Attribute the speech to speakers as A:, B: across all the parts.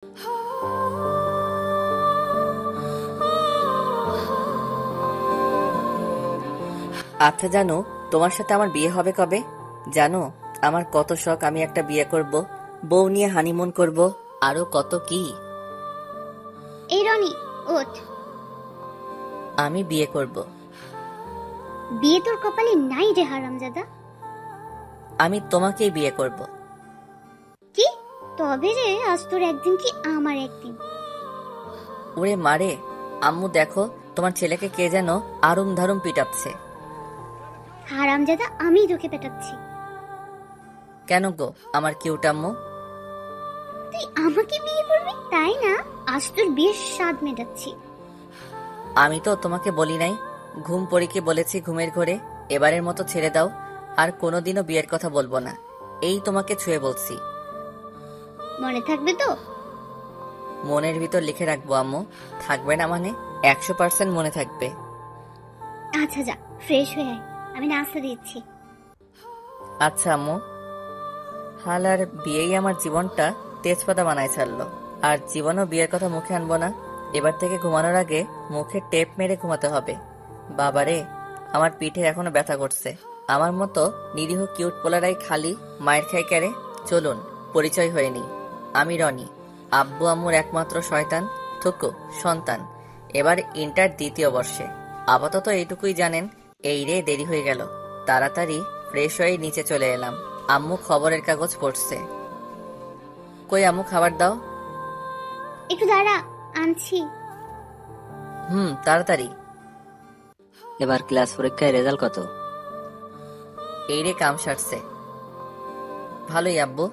A: আচ্ছা জানো, তোমার সাথে আমার বিয়ে হবে কবে? জানো, আমার কত শখ আমি একটা বিয়ে করব, বউ নিয়ে হানিমুন করব, আরো কত কি।
B: এই রনি, ওঠ।
A: আমি বিয়ে করব।
B: বিয়ে তোর কপালে নাই রে হারামজাদা।
A: আমি তোমাকেই বিয়ে করব।
B: কি? তবে রে, আজ তোর একদিন কি আমার একদিন।
A: ওরে মারে, আম্মু দেখো, তোমার ছেলেকে কে যেন আরুম ধারুম পিটাচ্ছে।
B: হারামজাদা, আমি তোকে পেটাচ্ছি।
A: কেন গো আমার কিউট আম্মু?
B: তুই আমাকে বিয়ে করবি তাই না? আজ তোর বিয়ের স্বাদ মেটাচ্ছি।
A: আমি তো তোমাকে বলি নাই, ঘুম পড়িকে বলেছি ঘুমের ঘরে, এবারের মতো ছেড়ে দাও, আর কোনোদিনও বিয়ের কথা বলবো না, এই তোমাকে ছুঁয়ে বলছি।
B: মনে থাকবে তো?
A: মনের ভিতর লিখে রাখবো আম্মু। থাকবে না মানে? 100% মনে থাকবে।
B: আচ্ছা যা, ফ্রেশ হয়ে আয়, আমি নাস্তা দিচ্ছি।
A: আচ্ছা আম্মু। হালার বিয়েই আমার জীবনটা তেজপাতা বানায় ছাড়লো। আর জীবনও বিয়ের কথা মুখে আনবো না। এবার থেকে ঘুমানোর আগে মুখে টেপ মেরে ঘুমাতে হবে। বাবারে, আমার পিঠে এখনো ব্যথা করছে। আমার মতো নিরীহ কিউট পোলারাই খালি মায়ের খাই ক্যারে। চলুন পরিচয় হয়ে নি। আমি রনি, আব্বু আম্মুর একমাত্র শয়তান থুকু সন্তান। এবার ইন্টার দ্বিতীয় বর্ষে। আপাতত এইটুকুই জানেন। এই রে, দেরি হয়ে গেল। তাড়াতাড়ি ফ্রেশ হয়ে নিচে চলে এলাম। আম্মু খবরের কাগজ পড়ছে। কই আম্মু, খাবার দাও।
B: একটু দাঁড়া, আনছি।
A: তাড়াতাড়ি।
C: এবার ক্লাস পরীক্ষায় রেজাল্ট কত?
A: এই রে, কাম সারছে। ভালোই আব্বু।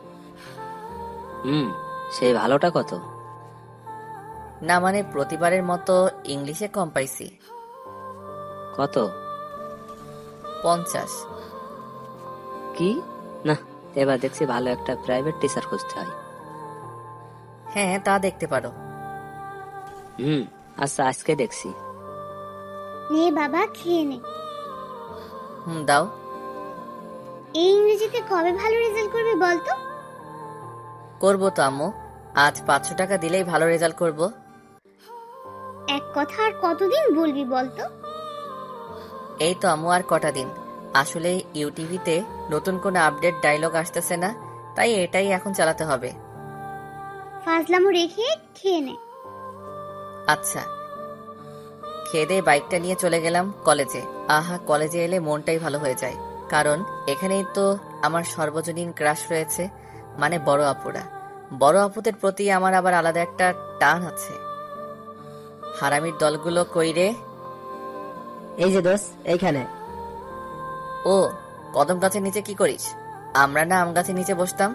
C: সেই ভালোটা কত?
A: না মানে প্রতিবারের মতো ইংলিশে কম পাইছি।
C: কত?
A: 50।
C: কি? না, এবার দেখছি ভালো একটা প্রাইভেট টিচার খুঁজতে হয়।
A: হ্যাঁ, তা দেখতে পারো।
C: আচ্ছা, আজকে দেখছি।
B: নে বাবা, খেয়ে নে।
A: দাও।
B: এই ইংরেজিতে কবে ভালো রেজাল্ট করবি বলতো?
A: করবো তো আম্মু, আজ 500 টাকা দিলেই ভালো রেজাল্ট করব।
B: এক কথা আর কতদিন বলবি বলতো?
A: এই তো আম্মু, আর কটা দিন। আসলে ইউটিভিতে নতুন কোনো আপডেট ডায়লগ আসতেছে না, তাই এটাই এখন চালাতে হবে।
B: ফাজলামো রেখে খেয়ে নে।
A: আচ্ছা। খেয়ে দিয়ে বাইকটা নিয়ে চলে গেলাম কলেজে। আহা, কলেজে এলে মনটাই ভালো হয়ে যায়, কারণ এখানেই তো আমার সর্বজনীন ক্রাশ রয়েছে, মানে বড় আপুরা। বড় আপুদের প্রতি আমার আবার আলাদা একটা টান আছে। হারামির দলগুলো কই রে?
D: এই যে দোষ, এইখানে।
A: ও, কদম গাছের নিচে কি করিস? আমরা না আম গাছের নিচে বসতাম।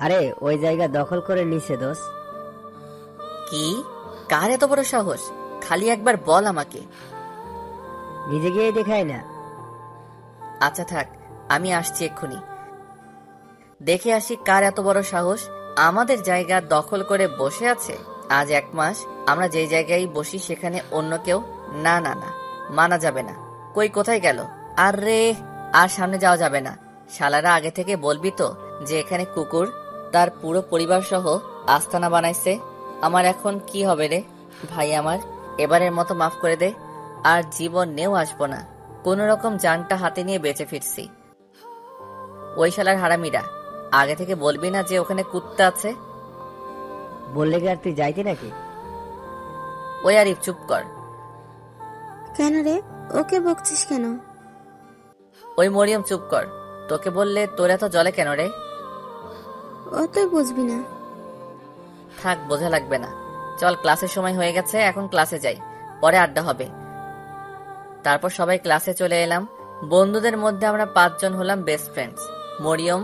D: আরে ওই জায়গা দখল করে নিছে দোষ।
A: কি? কার এত বড় সাহস? খালি একবার বল আমাকে।
D: নিজে গিয়ে দেখাই না।
A: আচ্ছা থাক, আমি আসছি এক্ষুনি। দেখে আসি কার এত বড় সাহস আমাদের জায়গা দখল করে বসে আছে। আজ 1 মাস আমরা যে জায়গায় বসি সেখানে অন্য কেউ না না না, মানা যাবে না। কই, কোথায় গেল? আরে, আর সামনে যাওয়া যাবে না। শালারা আগে থেকে বলবি তো যে এখানে কুকুর তার পুরো পরিবার সহ আস্তানা বানাইছে। আমার এখন কি হবে রে ভাই? আমার এবারের মতো মাফ করে দে, আর জীবন নেও আসবো না। কোন রকম জানটা হাতে নিয়ে বেঁচে ফিরছি। ওই শালার হারামিরা, আগে থেকে বলবি না যে ওখানে কুত্তা আছে?
D: বললে কি আর তুই যাইতি নাকি?
A: ওই আরিফ, চুপ কর।
E: কেন রে, ওকে বকছিস কেন?
A: ওই মরিয়ম, চুপ কর। তোকে বললে তোর এত জলে কেন রে?
E: ও তুই বুঝবি না।
A: থাক, বোঝা লাগবে না। চল, ক্লাসের সময় হয়ে গেছে, এখন ক্লাসে যাই, পরে আড্ডা হবে। তারপর সবাই ক্লাসে চলে এলাম। বন্ধুদের মধ্যে আমরা 5 জন হলাম বেস্ট ফ্রেন্ডস। মরিয়ম,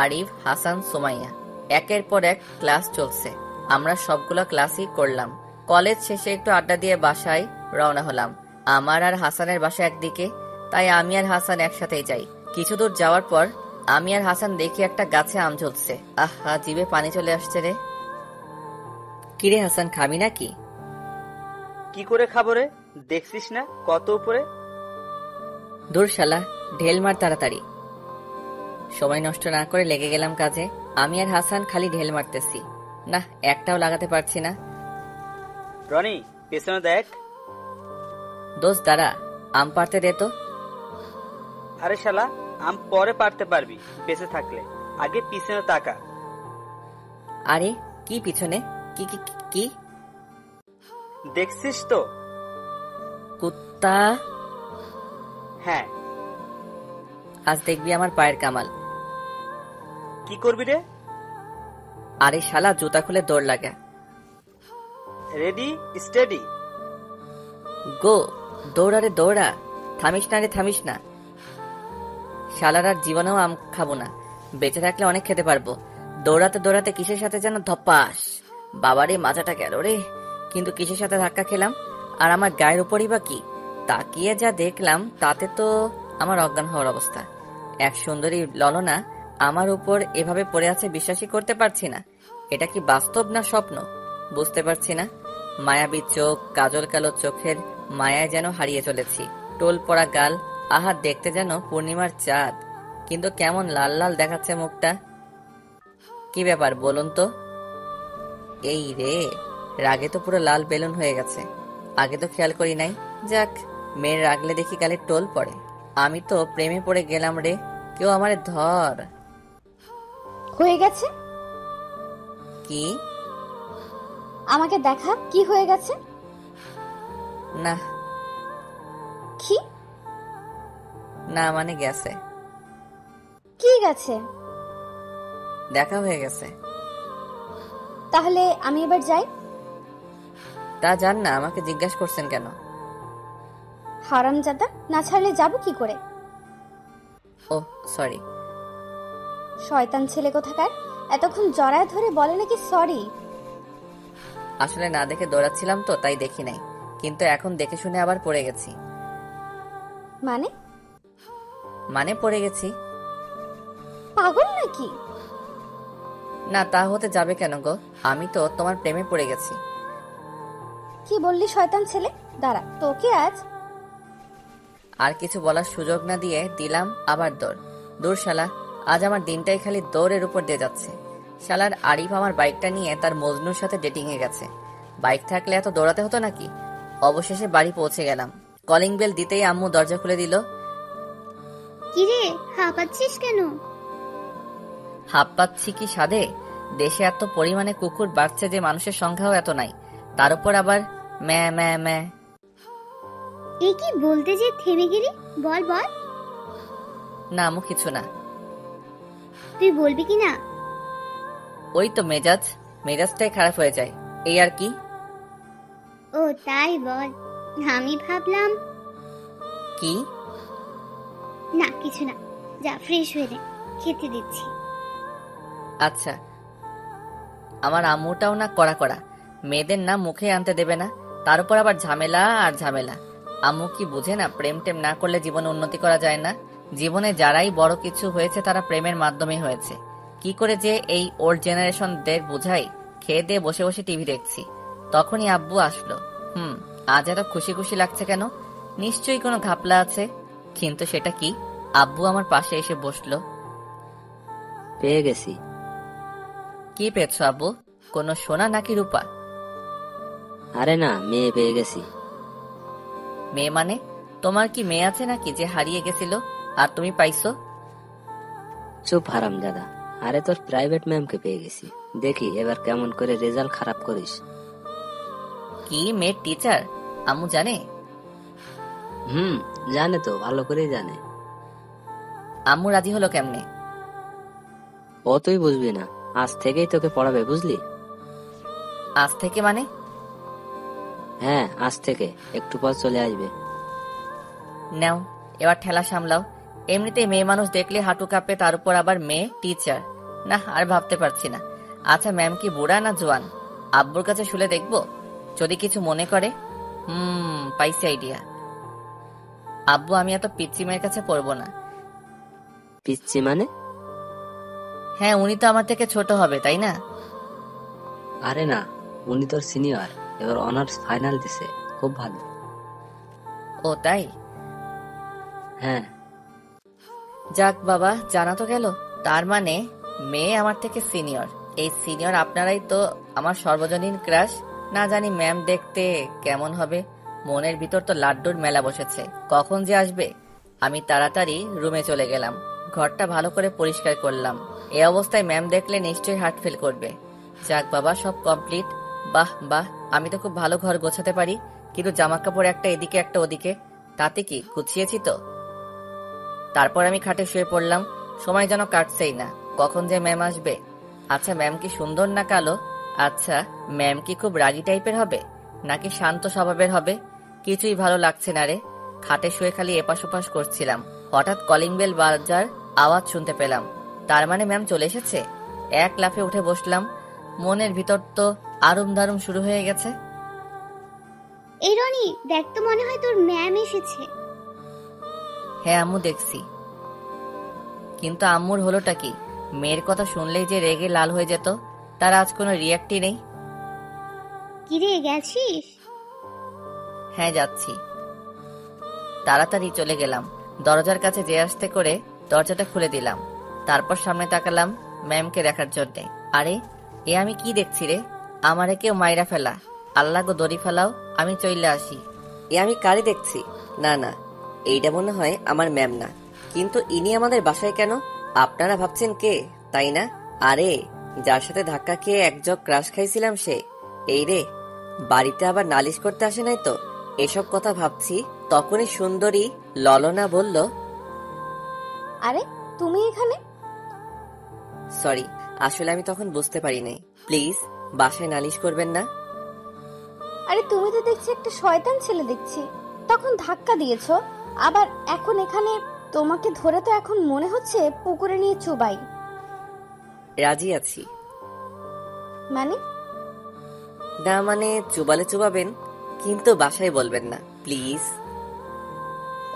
A: আরিফ, হাসান, সুমাইয়া। একের পর এক ক্লাস চলছে, আমরা সবগুলো ক্লাসই করলাম। কলেজ শেষে একটু আড্ডা দিয়ে বাসায় রওনা হলাম। আমার আর হাসানের বাসা একদিকে, তাই আমি আর হাসান একসাথেই যাই। কিছু দূর যাওয়ার পর আমি আর হাসান দেখি একটা গাছে আম ঝুলছে। আহা, জিভে পানি চলে আসছে রে। কিরে হাসান, খাবি নাকি?
F: কি করে খাবো রে? দেখছিস না কত উপরে।
A: দূর শালা, ঢেল মার তাড়াতাড়ি। সময় নষ্ট না করে লেগে গেলাম কাজে। আমি আর হাসান খালি ঢেল মারতেছি। না, একটাও লাগাতে পারছি না।
F: রনি, পেছনে দেখ।
A: দোস্ত দাঁড়া, আম পাড়তে দে তো।
F: আরে শালা, আম পরে পারতে পারবি বেঁচে থাকলে, আগে পিছনে তাকা।
A: আরে কি পিছনে? কি কি কি- কি?
F: দেখছিস তো?
A: কুত্তা!
F: হ্যাঁ।
A: আজ দেখবি আমার পায়ের কামাল।
F: কি করবি রে?
A: আরে শালা, জুতা খুলে দৌড় লাগা।
F: Ready, steady.
A: গো! দৌড়া রে দৌড়া, থামিস না রে থামিস না। শালার আর জীবনেও আম খাবো না, বেঁচে থাকলে অনেক খেতে পারবো। দৌড়াতে দৌড়াতে কিসের সাথে যেন ধপাস, বাবারে মাথাটা গেল রে। কিন্তু কিসের সাথে ধাক্কা খেলাম, আর আমার গায়ের উপরই বা কি? তাকিয়ে যা দেখলাম তাতে তো আমার অজ্ঞান হওয়ার অবস্থা। এক সুন্দরী ললনা আমার উপর এভাবে পড়ে আছে, বিশ্বাসই করতে পারছি না। এটা কি বাস্তব না স্বপ্ন বুঝতে পারছি না। মায়াবী চোখ, কাজল কালো চোখের মায়ায় যেন হারিয়ে চলেছি। টোল পড়া গাল, আহা দেখতে যেন পূর্ণিমার চাঁদ, কিন্তু কেমন লাল লাল দেখাচ্ছে মুখটা। কি ব্যাপার বলুন তো? এই রে, রাগে তো পুরো লাল বেলুন হয়ে গেছে, আগে তো খেয়াল করি নাই। যাক, মেয়ের রাগলে দেখি গালে টোল পড়ে। আমি তো প্রেমে পড়ে গেলাম রে, কেউ আমারে ধর।
G: হয়ে গেছে?
A: কি?
G: আমাকে দেখা, কি হয়ে গেছে?
A: না
G: কি?
A: না মানে গেছে,
G: কি গেছে?
A: দেখা হয়ে গেছে।
G: তাহলে আমি এবার যাই।
A: তা জান না, আমাকে জিজ্ঞাসা করছেন কেন?
G: হারামজাদা, না ছাড়লে যাব কি করে?
A: ও সরি।
G: শয়তান ছেলে কোথাকার, এতক্ষণ জড়ায় ধরে বলে নাকি সরি।
A: আসলে না দেখে দৌড়াচ্ছিলাম তো, তাই দেখি নাই, কিন্তু এখন দেখে শুনে আবার পড়ে গেছি।
G: মানে?
A: মানে পড়ে গেছি।
G: পাগল নাকি?
A: না, তা হতে যাবে কেন গো, আমি তো তোমার প্রেমে পড়ে গেছি।
G: কি বললি শয়তান ছেলে? দাঁড়া, তোকে আজ।
A: আর কিছু বলার সুযোগ না দিয়ে দিলাম আবার দৌড়। দূর শালা, আজ আমার দিনটাই খালি দৌড়ের উপর দিয়ে যাচ্ছে। শালার আরিফ আমার বাইকটা নিয়ে তার মজনুর সাথে ডেটিং এ গেছে। বাইক থাকলে এত দৌড়াতে হতো নাকি? অবশেষে বাড়ি পৌঁছে গেলাম। কলিং বেল দিতেই আম্মু দরজা খুলে দিল।
B: কিরে, হাঁপাচ্ছিস কেন?
A: হাঁপ পাচ্ছি কি সাধে? দেশে এত পরিমাণে কুকুর বাড়ছে যে মানুষের সংখ্যাও এত নাই, তার উপর আবার ম্যা ম্যা ম্যা।
B: এ কি বলতে যে থেমে গেলি? বল বল।
A: না আম্মু, কিছু না।
B: তুই বলবি কি না?
A: ওই তো মেজাজটাই খারাপ হয়ে যায়, এই আর কি।
B: ও তাই বল। আমি ভাবলাম।
A: কি?
B: না কিছু না, যা ফ্রেশ হয়ে নে, খেতে দিচ্ছি।
A: আচ্ছা। আমার আম্মুটাও না কড়া কড়া, মেয়েদের না মুখে আনতে দেবে না, তার উপর আবার ঝামেলা আর ঝামেলা। আম্মু কি বুঝে না, প্রেম টেম না করলে জীবনে উন্নতি করা যায় না? জীবনে যারাই বড় কিছু হয়েছে তারা প্রেমের মাধ্যমে হয়েছে। কি করে যে এই ওল্ড জেনারেশনদের বুঝাই? খেয়ে দিয়ে বসে বসে টিভি দেখছি, তখনই আব্বু আসলো। আজ এত খুশি খুশি লাগছে কেন? নিশ্চয়ই কোনো ঘাপলা আছে, কিন্তু সেটা কি? আব্বু আমার পাশে এসে বসলো।
C: পেয়ে গেছি।
A: কি পেয়েছো আব্বু? কোনো সোনা নাকি রূপা?
C: আরে না, মেয়ে পেয়ে গেছি।
A: মেয়ে মানে? তোমার কি মেয়ে আছে নাকি যে হারিয়ে গেছিল আর তুমি পাইছো?
C: চুপ হারামজাদা। আরে তোর প্রাইভেট ম্যামকে পেয়ে গেছি। দেখি এবার কেমন করে রেজাল্ট খারাপ করিস।
A: কি মেয়ের টিচার? আম্মু জানে?
C: জানে তো, ভালো করেই জানে।
A: আম্মু রাজি হলো কেমনে?
C: ও তুই বুঝবি না, আজ থেকেই তোকে পড়াবে, বুঝলি?
A: আজ থেকে মানে?
C: হ্যাঁ, আজ থেকে একটু পর চলে আসবে।
A: নাও, এবার ঠেলা সামলাও। এমনিতেই মেয়ে মানুষ দেখলে হাঁটু কাঁপে, তার উপর আবার মেয়ে টিচার। না, আর ভাবতে পারছি না। আচ্ছা, ম্যাম কি বুড়া না জোয়ান? আব্বুর কাছে শুলে দেখবো, যদি কিছু মনে করে। পাইছি আইডিয়া। আব্বু, আমি এত পিচ্চি মেয়ের কাছে পড়বো না।
C: পিচ্ছি মানে?
A: হ্যাঁ, উনি তো আমার থেকে ছোট হবে, তাই না?
C: আরে না, উনি তোর সিনিয়র, এবার অনার্স ফাইনাল দিছে, খুব ভালো।
A: ও তাই?
C: হ্যাঁ।
A: যাক বাবা, জানা তো গেল। তার মানে মেয়ে আমার থেকে সিনিয়র, এই সিনিয়র আপনারাই তো আমার সর্বজনীন ক্রাশ। না জানি ম্যাম দেখতে কেমন হবে। মনের ভিতর তো লাড্ডুর মেলা বসেছে, কখন যে আসবে। আমি তাড়াতাড়ি রুমে চলে গেলাম, ঘরটা ভালো করে পরিষ্কার করলাম। এই অবস্থায় ম্যাম দেখলে নিশ্চয়ই হার্ট ফেল করবে। যাক বাবা, সব কমপ্লিট। বাহ বাহ, আমি তো খুব ভালো ঘর গোছাতে পারি, কিন্তু জামা কাপড় একটা এদিকে একটা ওদিকে, তাতে কি গুছিয়েছি তো। তারপর আমি খাটে শুয়ে পড়লাম। সময় যেন কাটছেই না, কখন যে ম্যাম আসবে। আচ্ছা, ম্যাম কি সুন্দর না কালো? আচ্ছা, ম্যাম কি খুব রাগী টাইপের হবে নাকি শান্ত স্বভাবের হবে? কিছুই ভালো লাগছে না রে। খাটে শুয়ে খালি এপাশ ওপাশ করছিলাম, হঠাৎ কলিং বেল বাজার আওয়াজ শুনতে পেলাম। তার মানে ম্যাম চলে এসেছে। এক লাফে উঠে বসলাম। মনের ভিতর তো আরুম দারুম শুরু হয়ে গেছে।
B: এই রনি, দেখ তো, মনে হয় তোর ম্যাম এসেছে।
A: হ্যাঁ আম্মু, দেখছি। কিন্তু আম্মুর হলোটা কি? মেয়ের কথা শুনলেই যে রেগে লাল হয়ে যেত, তার আজ কোনো রিয়াক্টই নেই।
B: কিরে, গেছিস?
A: হ্যাঁ যাচ্ছি। তাড়াতাড়ি চলে গেলাম। দরজার কাছে যে আসতে করে দরজাটা খুলে দিলাম। তারপর সামনে তাকালাম ম্যামকে দেখার জন্যে। আরে, এ আমি কি দেখছি রে? আমারে কেউ মাইরা ফেলা। আল্লাহ গো, দড়ি ফেলাও, আমি চইলে আসি। এ আমি কারে দেখছি? না না, এইটা মনে হয় আমার ম্যাম না। কিন্তু ইনি আমাদের বাসায় কেন? আপনারা ভাবছেন কে, তাই না? আরে, যার সাথে ধাক্কা খেয়ে এক জগ ক্রাশ খাইছিলাম সে। এই রে, বাড়িতে আবার নালিশ করতে আসে নাই তো? এসব কথা ভাবছি, তখনই সুন্দরী ললনা বলল,
G: আরে তুমি এখানে?
A: সরি, আসলে আমি তখন বুঝতে পারি নাই। প্লিজ বাসায় নালিশ করবেন না।
G: আরে তুমি তো দেখছি একটা শয়তান ছেলে দেখছি। তখন ধাক্কা দিয়েছো, আবার এখন এখানে। তোমাকে ধরে তো এখন মনে হচ্ছে পুকুরে নিয়ে চুবাই।
A: রাজি আছি।
G: মানে?
A: না মানে, চুবালে চুবাবেন, কিন্তু বাসায় বলবেন না প্লিজ।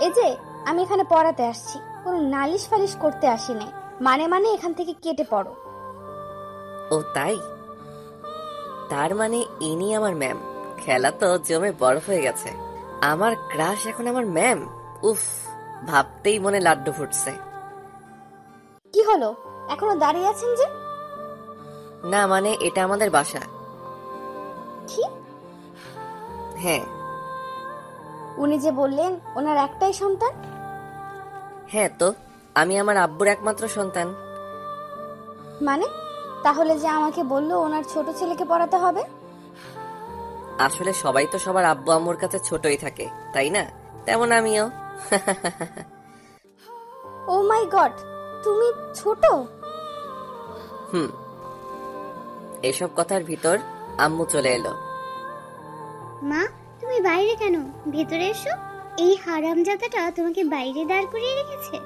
G: এই যে, আমি এখানে পড়াতে আসছি, কোনো নালিশ ফালিশ করতে আসি নাই। মানে মানে এখান থেকে কেটে পড়ো।
A: ও তাই? তার মানে ইনি আমার ম্যাম। খেলা তো জমে বরফ হয়ে গেছে। আমার ক্রাশ এখন আমার ম্যাম। উফ, ভাবতেই মনে লাড্ডু ফুটছে।
G: কি হলো, এখনো দাঁড়িয়ে আছেন যে?
A: না মানে, এটা আমাদের বাসা।
G: কি?
A: হ্যাঁ।
G: উনি যে বললেন ওনার একটাই সন্তান।
A: হ্যাঁ তো, আমি আমার আব্বুর একমাত্র সন্তান।
G: মানে, তাহলে যে আমাকে বললো ওনার ছোট ছেলেকে পড়াতে হবে।
A: আসলে সবাই তো সবার আব্বু আম্মুর কাছে ছোটই থাকে, তাই না? তেমন আমিও।
G: ও মাই গড, তুমি ছোট?
A: হুম। এসব কথার ভিতর আম্মু চলে এলো।
B: মা, তুমি বাইরে কেন? ভেতরে এসো। এই হারামজাদাটা তোমাকে বাইরে দাঁড় করিয়ে রেখেছে।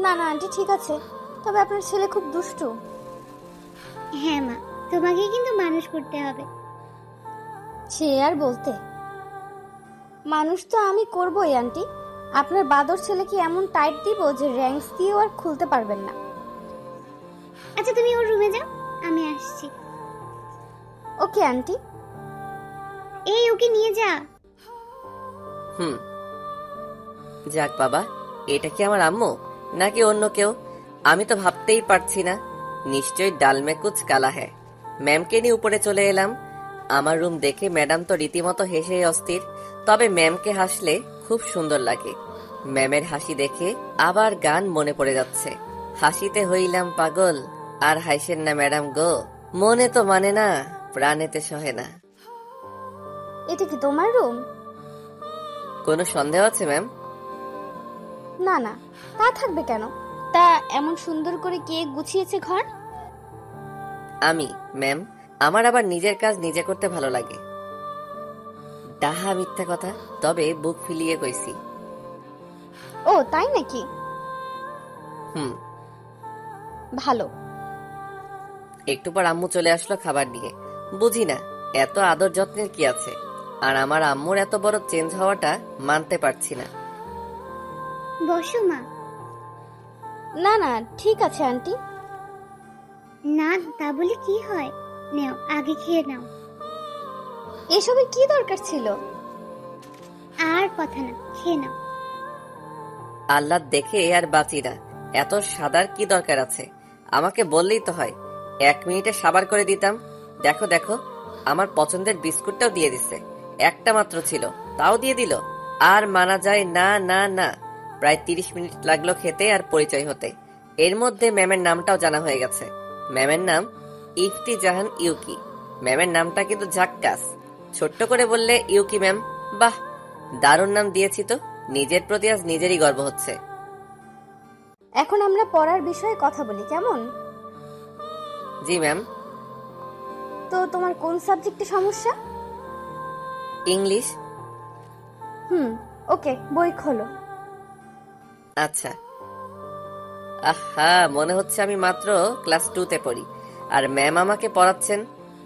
G: না না আন্টি, ঠিক আছে, তবে আপনার ছেলে খুব দুষ্টু।
B: হ্যাঁ মা, তোমাকে কিন্তু মানুষ করতে হবে।
G: সে আর বলতে, মানুষ তো আমি করবই আন্টি। আপনার বাদর ছেলেকে এমন টাইট দিব যে র্যাঙ্কস দিয়েও আর খুলতে পারবেন না।
B: আচ্ছা, তুমি ওর রুমে যাও, আমি আসছি।
G: Okay aunty.
B: এই, ওকে নিয়ে যা।
A: হুম। যাক বাবা, এটা কি আমার আম্মু নাকি অন্য কেউ? আমি তো ভাবতেই পারছি না। নিশ্চয়ই ডাল মে কুচ কালা হ্যায়। ম্যামকে নিয়ে উপরে চলে এলাম। আমার রুম দেখে ম্যাডাম তো রীতিমতো হেসে অস্থির। তবে ম্যামকে হাসলে খুব সুন্দর লাগে। ম্যামের হাসি দেখে আবার গান মনে পড়ে যাচ্ছে। হাসিতে হইলাম পাগল, আর হাসেন না ম্যাডাম গো। মনে তো মানে না, প্রাণেতে সহে না।
G: এটা কি তোমার রুম?
A: কোনো সন্দেহ আছে ম্যাম?
G: না না, তা থাকবে কেন? তা এমন সুন্দর করে কে গুছিয়েছে ঘর?
A: আমি ম্যাম। আমার আবার নিজের কাজ নিজে করতে ভালো লাগে। ডাহা মিথ্যা কথা, তবে বুক ফিলিয়ে কইছি।
G: ও তাই নাকি?
A: হুম।
G: ভালো।
A: একটু পর আম্মু চলে আসলো খাবার নিয়ে। বুঝি না এত আদর যত্নের কি আছে, আর আমার আম্মুর এত বড় চেঞ্জ হওয়াটা মানতে পারছি না।
B: বসো মা।
G: না না, ঠিক আছে আন্টি।
B: না, তা বলে কি হয়? নেও, আগে খেয়ে নাও।
G: এসবের কি দরকার ছিল?
B: আর কথা না, খেয়ে নাও।
A: আল্লাহ দেখে আর বাঁচি না। এত সাদার কি দরকার আছে? আমাকে বললেই তো হয়। 1 মিনিটে সাবার করে দিতাম। দেখো দেখো, আমার পছন্দের বিস্কুটটাও দিয়ে দিছে। একটা মাত্র ছিল, তাও দিয়ে দিল। আর মানা যায় না, না না। প্রায় 30 মিনিট লাগলো খেতে আর পরিচয় হতে। এর মধ্যে ম্যামের নামটাও জানা হয়ে গেছে। ম্যামের নাম ইফতি জাহান ইউকি। ম্যামের নামটা কিন্তু ঝাক্কাস। ছোট্ট করে বললে ইউকি ম্যাম। বাহ, দারুণ নাম দিয়েছি তো। নিজের প্রতি আজ নিজেরই গর্ব হচ্ছে।
G: এখন আমরা পড়ার বিষয়ে কথা বলি, কেমন?
A: জি ম্যাম।
G: তো তোমার কোন সাবজেক্টে সমস্যা?
A: ইংলিশ।
G: ওকে, বই খোলো।
A: আচ্ছা। আহা, মনে হচ্ছে আমি মাত্র ক্লাস 2তে পড়ি, আর ম্যাম আমাকে পড়াচ্ছেন।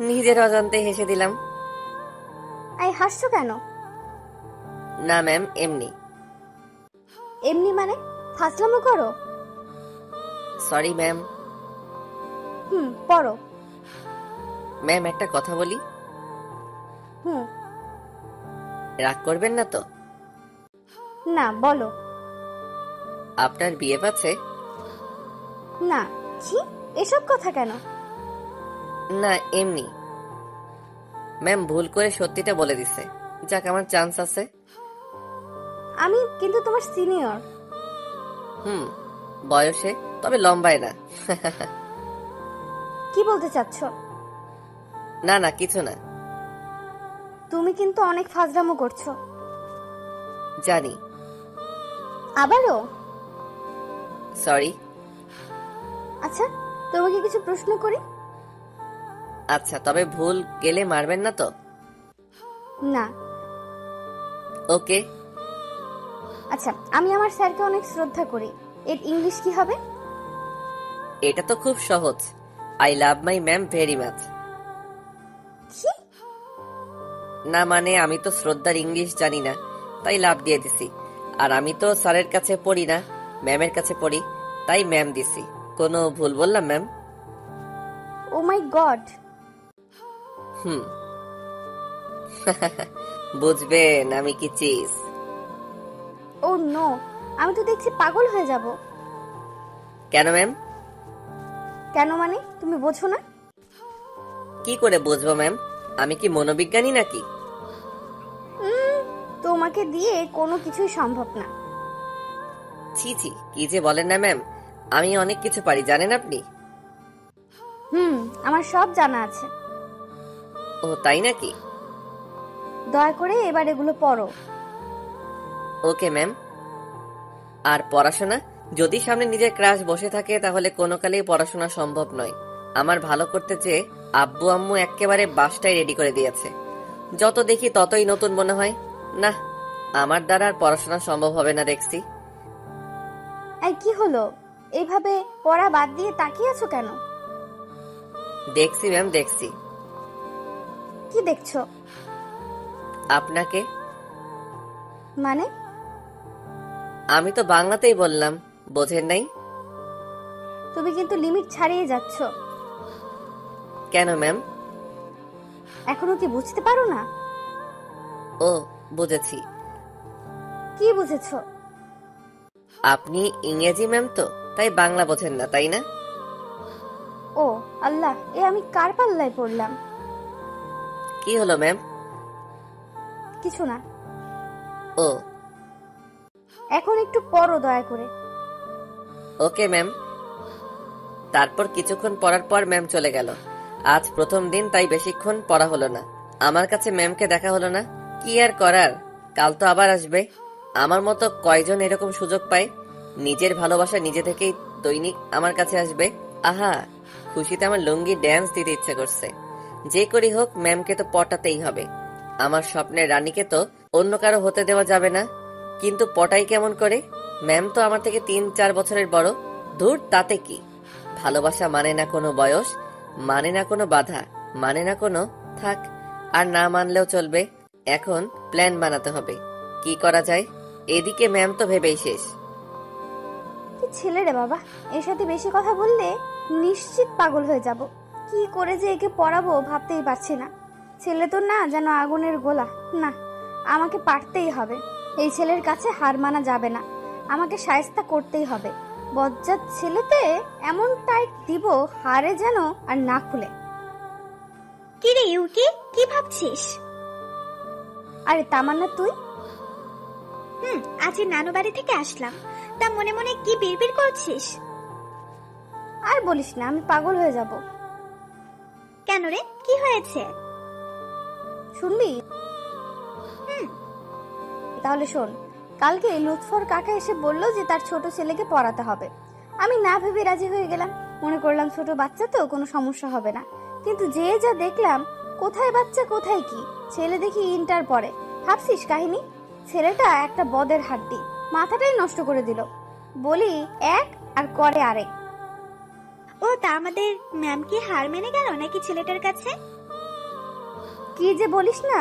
A: নিজের অজান্তে হেসে দিলাম।
G: এই হাসছো কেন?
A: না ম্যাম, এমনি।
G: এমনি মানে? ফাজলামো করো?
A: Sorry ma'am.
G: পড়ো।
A: ম্যাম, একটা কথা বলি।
G: হুম।
A: রাগ করবেন না তো?
G: না, বলো।
A: আপনার বিয়ে আছে?
G: না। কি এসব কথা কেন?
A: না, এমনি। ম্যাম ভুল করে সত্যিটা বলে দিছে। যাক, আমার চান্স আছে।
G: আমি কিন্তু তোমার সিনিয়র।
A: বয়সে, তবে লম্বায় না।
G: কি বলতে চাচ্ছ?
A: না না, কিছু না।
G: তুমি কিন্তু অনেক ফাজলামো করছো।
A: জানি।
G: আবারও?
A: সরি।
G: আচ্ছা, তোমাকে কিছু প্রশ্ন করি?
A: আচ্ছা, তবে ভুল গেলে মারবেন না তো?
G: না।
A: ওকে।
G: আচ্ছা, আমি আমার স্যারকে অনেক শ্রদ্ধা করি। এর ইংলিশ কি হবে?
A: এটা তো খুব সহজ। I love my ma'am very much.
G: কি?
A: না মানে, আমি তো শ্রদ্ধার ইংলিশ জানি না, তাই লাভ দিয়ে দিছি। আর আমি তো স্যারের কাছে পড়ি না, ম্যামের কাছে পড়ি, তাই ম্যাম দিছি। কোনো ভুল বললাম ম্যাম?
G: ও মাই গড।
A: বুঝবেন আমি কি চিজ।
G: ও নো, আমি তো দেখছি পাগল হয়ে যাব।
A: কেন ম্যাম?
G: কেন মানে? তুমি বোঝো না?
A: কি করে বুঝবো ম্যাম? আমি কি মনোবিজ্ঞানী নাকি?
G: তোমাকে দিয়ে কোনো কিছুই সম্ভব না।
A: ছি ছি, কি যে বলেন না ম্যাম। আমি অনেক কিছু পারি, জানেন আপনি?
G: আমার সব জানা আছে।
A: ও তাই নাকি?
G: দয়া করে এবার এগুলো পড়ো।
A: Okay ma'am. আর পড়াশোনা? যদি সামনে নিজের ক্লাস বসে থাকে তাহলে কোনো কালেই পড়াশোনা সম্ভব নয়। আমার ভালো করতে চেয়ে আব্বু আম্মু একেবারে বাসটাই রেডি করে দিয়েছে। যত দেখি ততই নতুন মনে হয়। না, আমার দ্বারা আর পড়াশোনা সম্ভব হবে না দেখছি।
G: এই কি হলো? এইভাবে পড়া বাদ দিয়ে তাকিয়ে আছো কেন?
A: দেখছি ম্যাম, দেখছি।
G: কি দেখছো?
A: আপনাকে।
G: মানে?
A: আমি তো বাংলাতেই বললাম, বোঝেন নাই?
G: তুমি কিন্তু লিমিট ছাড়িয়ে যাচ্ছ।
A: কেন ম্যাম?
G: এখনো কি বুঝতে পারো না?
A: ও, বুঝেছি।
G: কি বুঝেছো?
A: আপনি ইংরেজি ম্যাম তো, তাই বাংলা বোঝেন না, তাই না?
G: ও আল্লাহ, এ আমি কার পাল্লায় পড়লাম?
A: কি হলো ম্যাম?
G: কিছু না।
A: ও,
G: এখন একটু পড়ো দয়া করে।
A: Okay ma'am. তারপর কিছুক্ষণ পড়ার পর ম্যাম চলে গেল। আজ প্রথম দিন, তাই বেশিক্ষণ পড়া হলো না। আমার কাছে ম্যামকে দেখা হলো না। কি আর করার, কাল তো আবার আসবে। আমার মতো কয়জন এরকম সুযোগ পায়? নিজের ভালোবাসা নিজে থেকেই দৈনিক আমার কাছে আসবে। আহা, খুশিতে আমার লুঙ্গি ড্যান্স দিতে ইচ্ছে করছে। যে করি হোক, ম্যামকে তো পটাতেই হবে। আমার স্বপ্নের রানীকে তো অন্য কারো হতে দেওয়া যাবে না। কিন্তু পটাই কেমন করে? ম্যাম তো আমার থেকে 3-4 বছরের বড়। ধুর, তাতে কি? ভালোবাসা মানে না কোনো বয়স, মানে না কোনো বাধা, মানে না কোনো থাক। আর না মানলেও চলবে। এখন প্ল্যান বানাতে হবে, কি করা যায়। এদিকে ম্যাম তো ভেবেই শেষ।
G: কি ছেলে রে বাবা, এর সাথে বেশি কথা বললে নিশ্চিত পাগল হয়ে যাব। কি করে যে একে পড়াবো ভাবতেই পারছি না। ছেলে তো না, যেন আগুনের গোলা। না, আমাকে পারতেই হবে। এই ছেলের কাছে হার মানা যাবে না। আমাকে শায়েস্তা করতেই হবে। বজ্জাত ছেলেতে এমন টাইট দিব হারে যেন আর না খুলে।
B: কি রে ইউকি, কি ভাবছিস?
G: আরে তামান্না তুই?
B: আজ নানু বাড়ি থেকে আসলাম, তা মনে মনে কি বিড়বিড় করছিস?
G: আর বলিস না, আমি পাগল হয়ে যাব।
B: কেন রে, কি হয়েছে?
G: শুনবি? তাহলে শোন। কালকে লুৎফর কাকা এসে বলল যে তার ছোট ছেলেকে পড়াতে হবে। আমি না ভেবে রাজি হয়ে গেলাম, মনে করলাম ছোট বাচ্চা তো কোনো সমস্যা হবে না। কিন্তু যে যা দেখলাম, কোথায় বাচ্চা কোথায় কি, ছেলে দেখি ইন্টার পড়ে। ভাবছিস কাহিনী? ছেলেটা একটা বদের হাড্ডি, মাথাটাই নষ্ট করে দিল। বলি এক আর করে আরেক।
B: ও তা আমাদের ম্যাম কি হার মেনে গেল নাকি ছেলেটার কাছে?
G: কি যে বলিস না,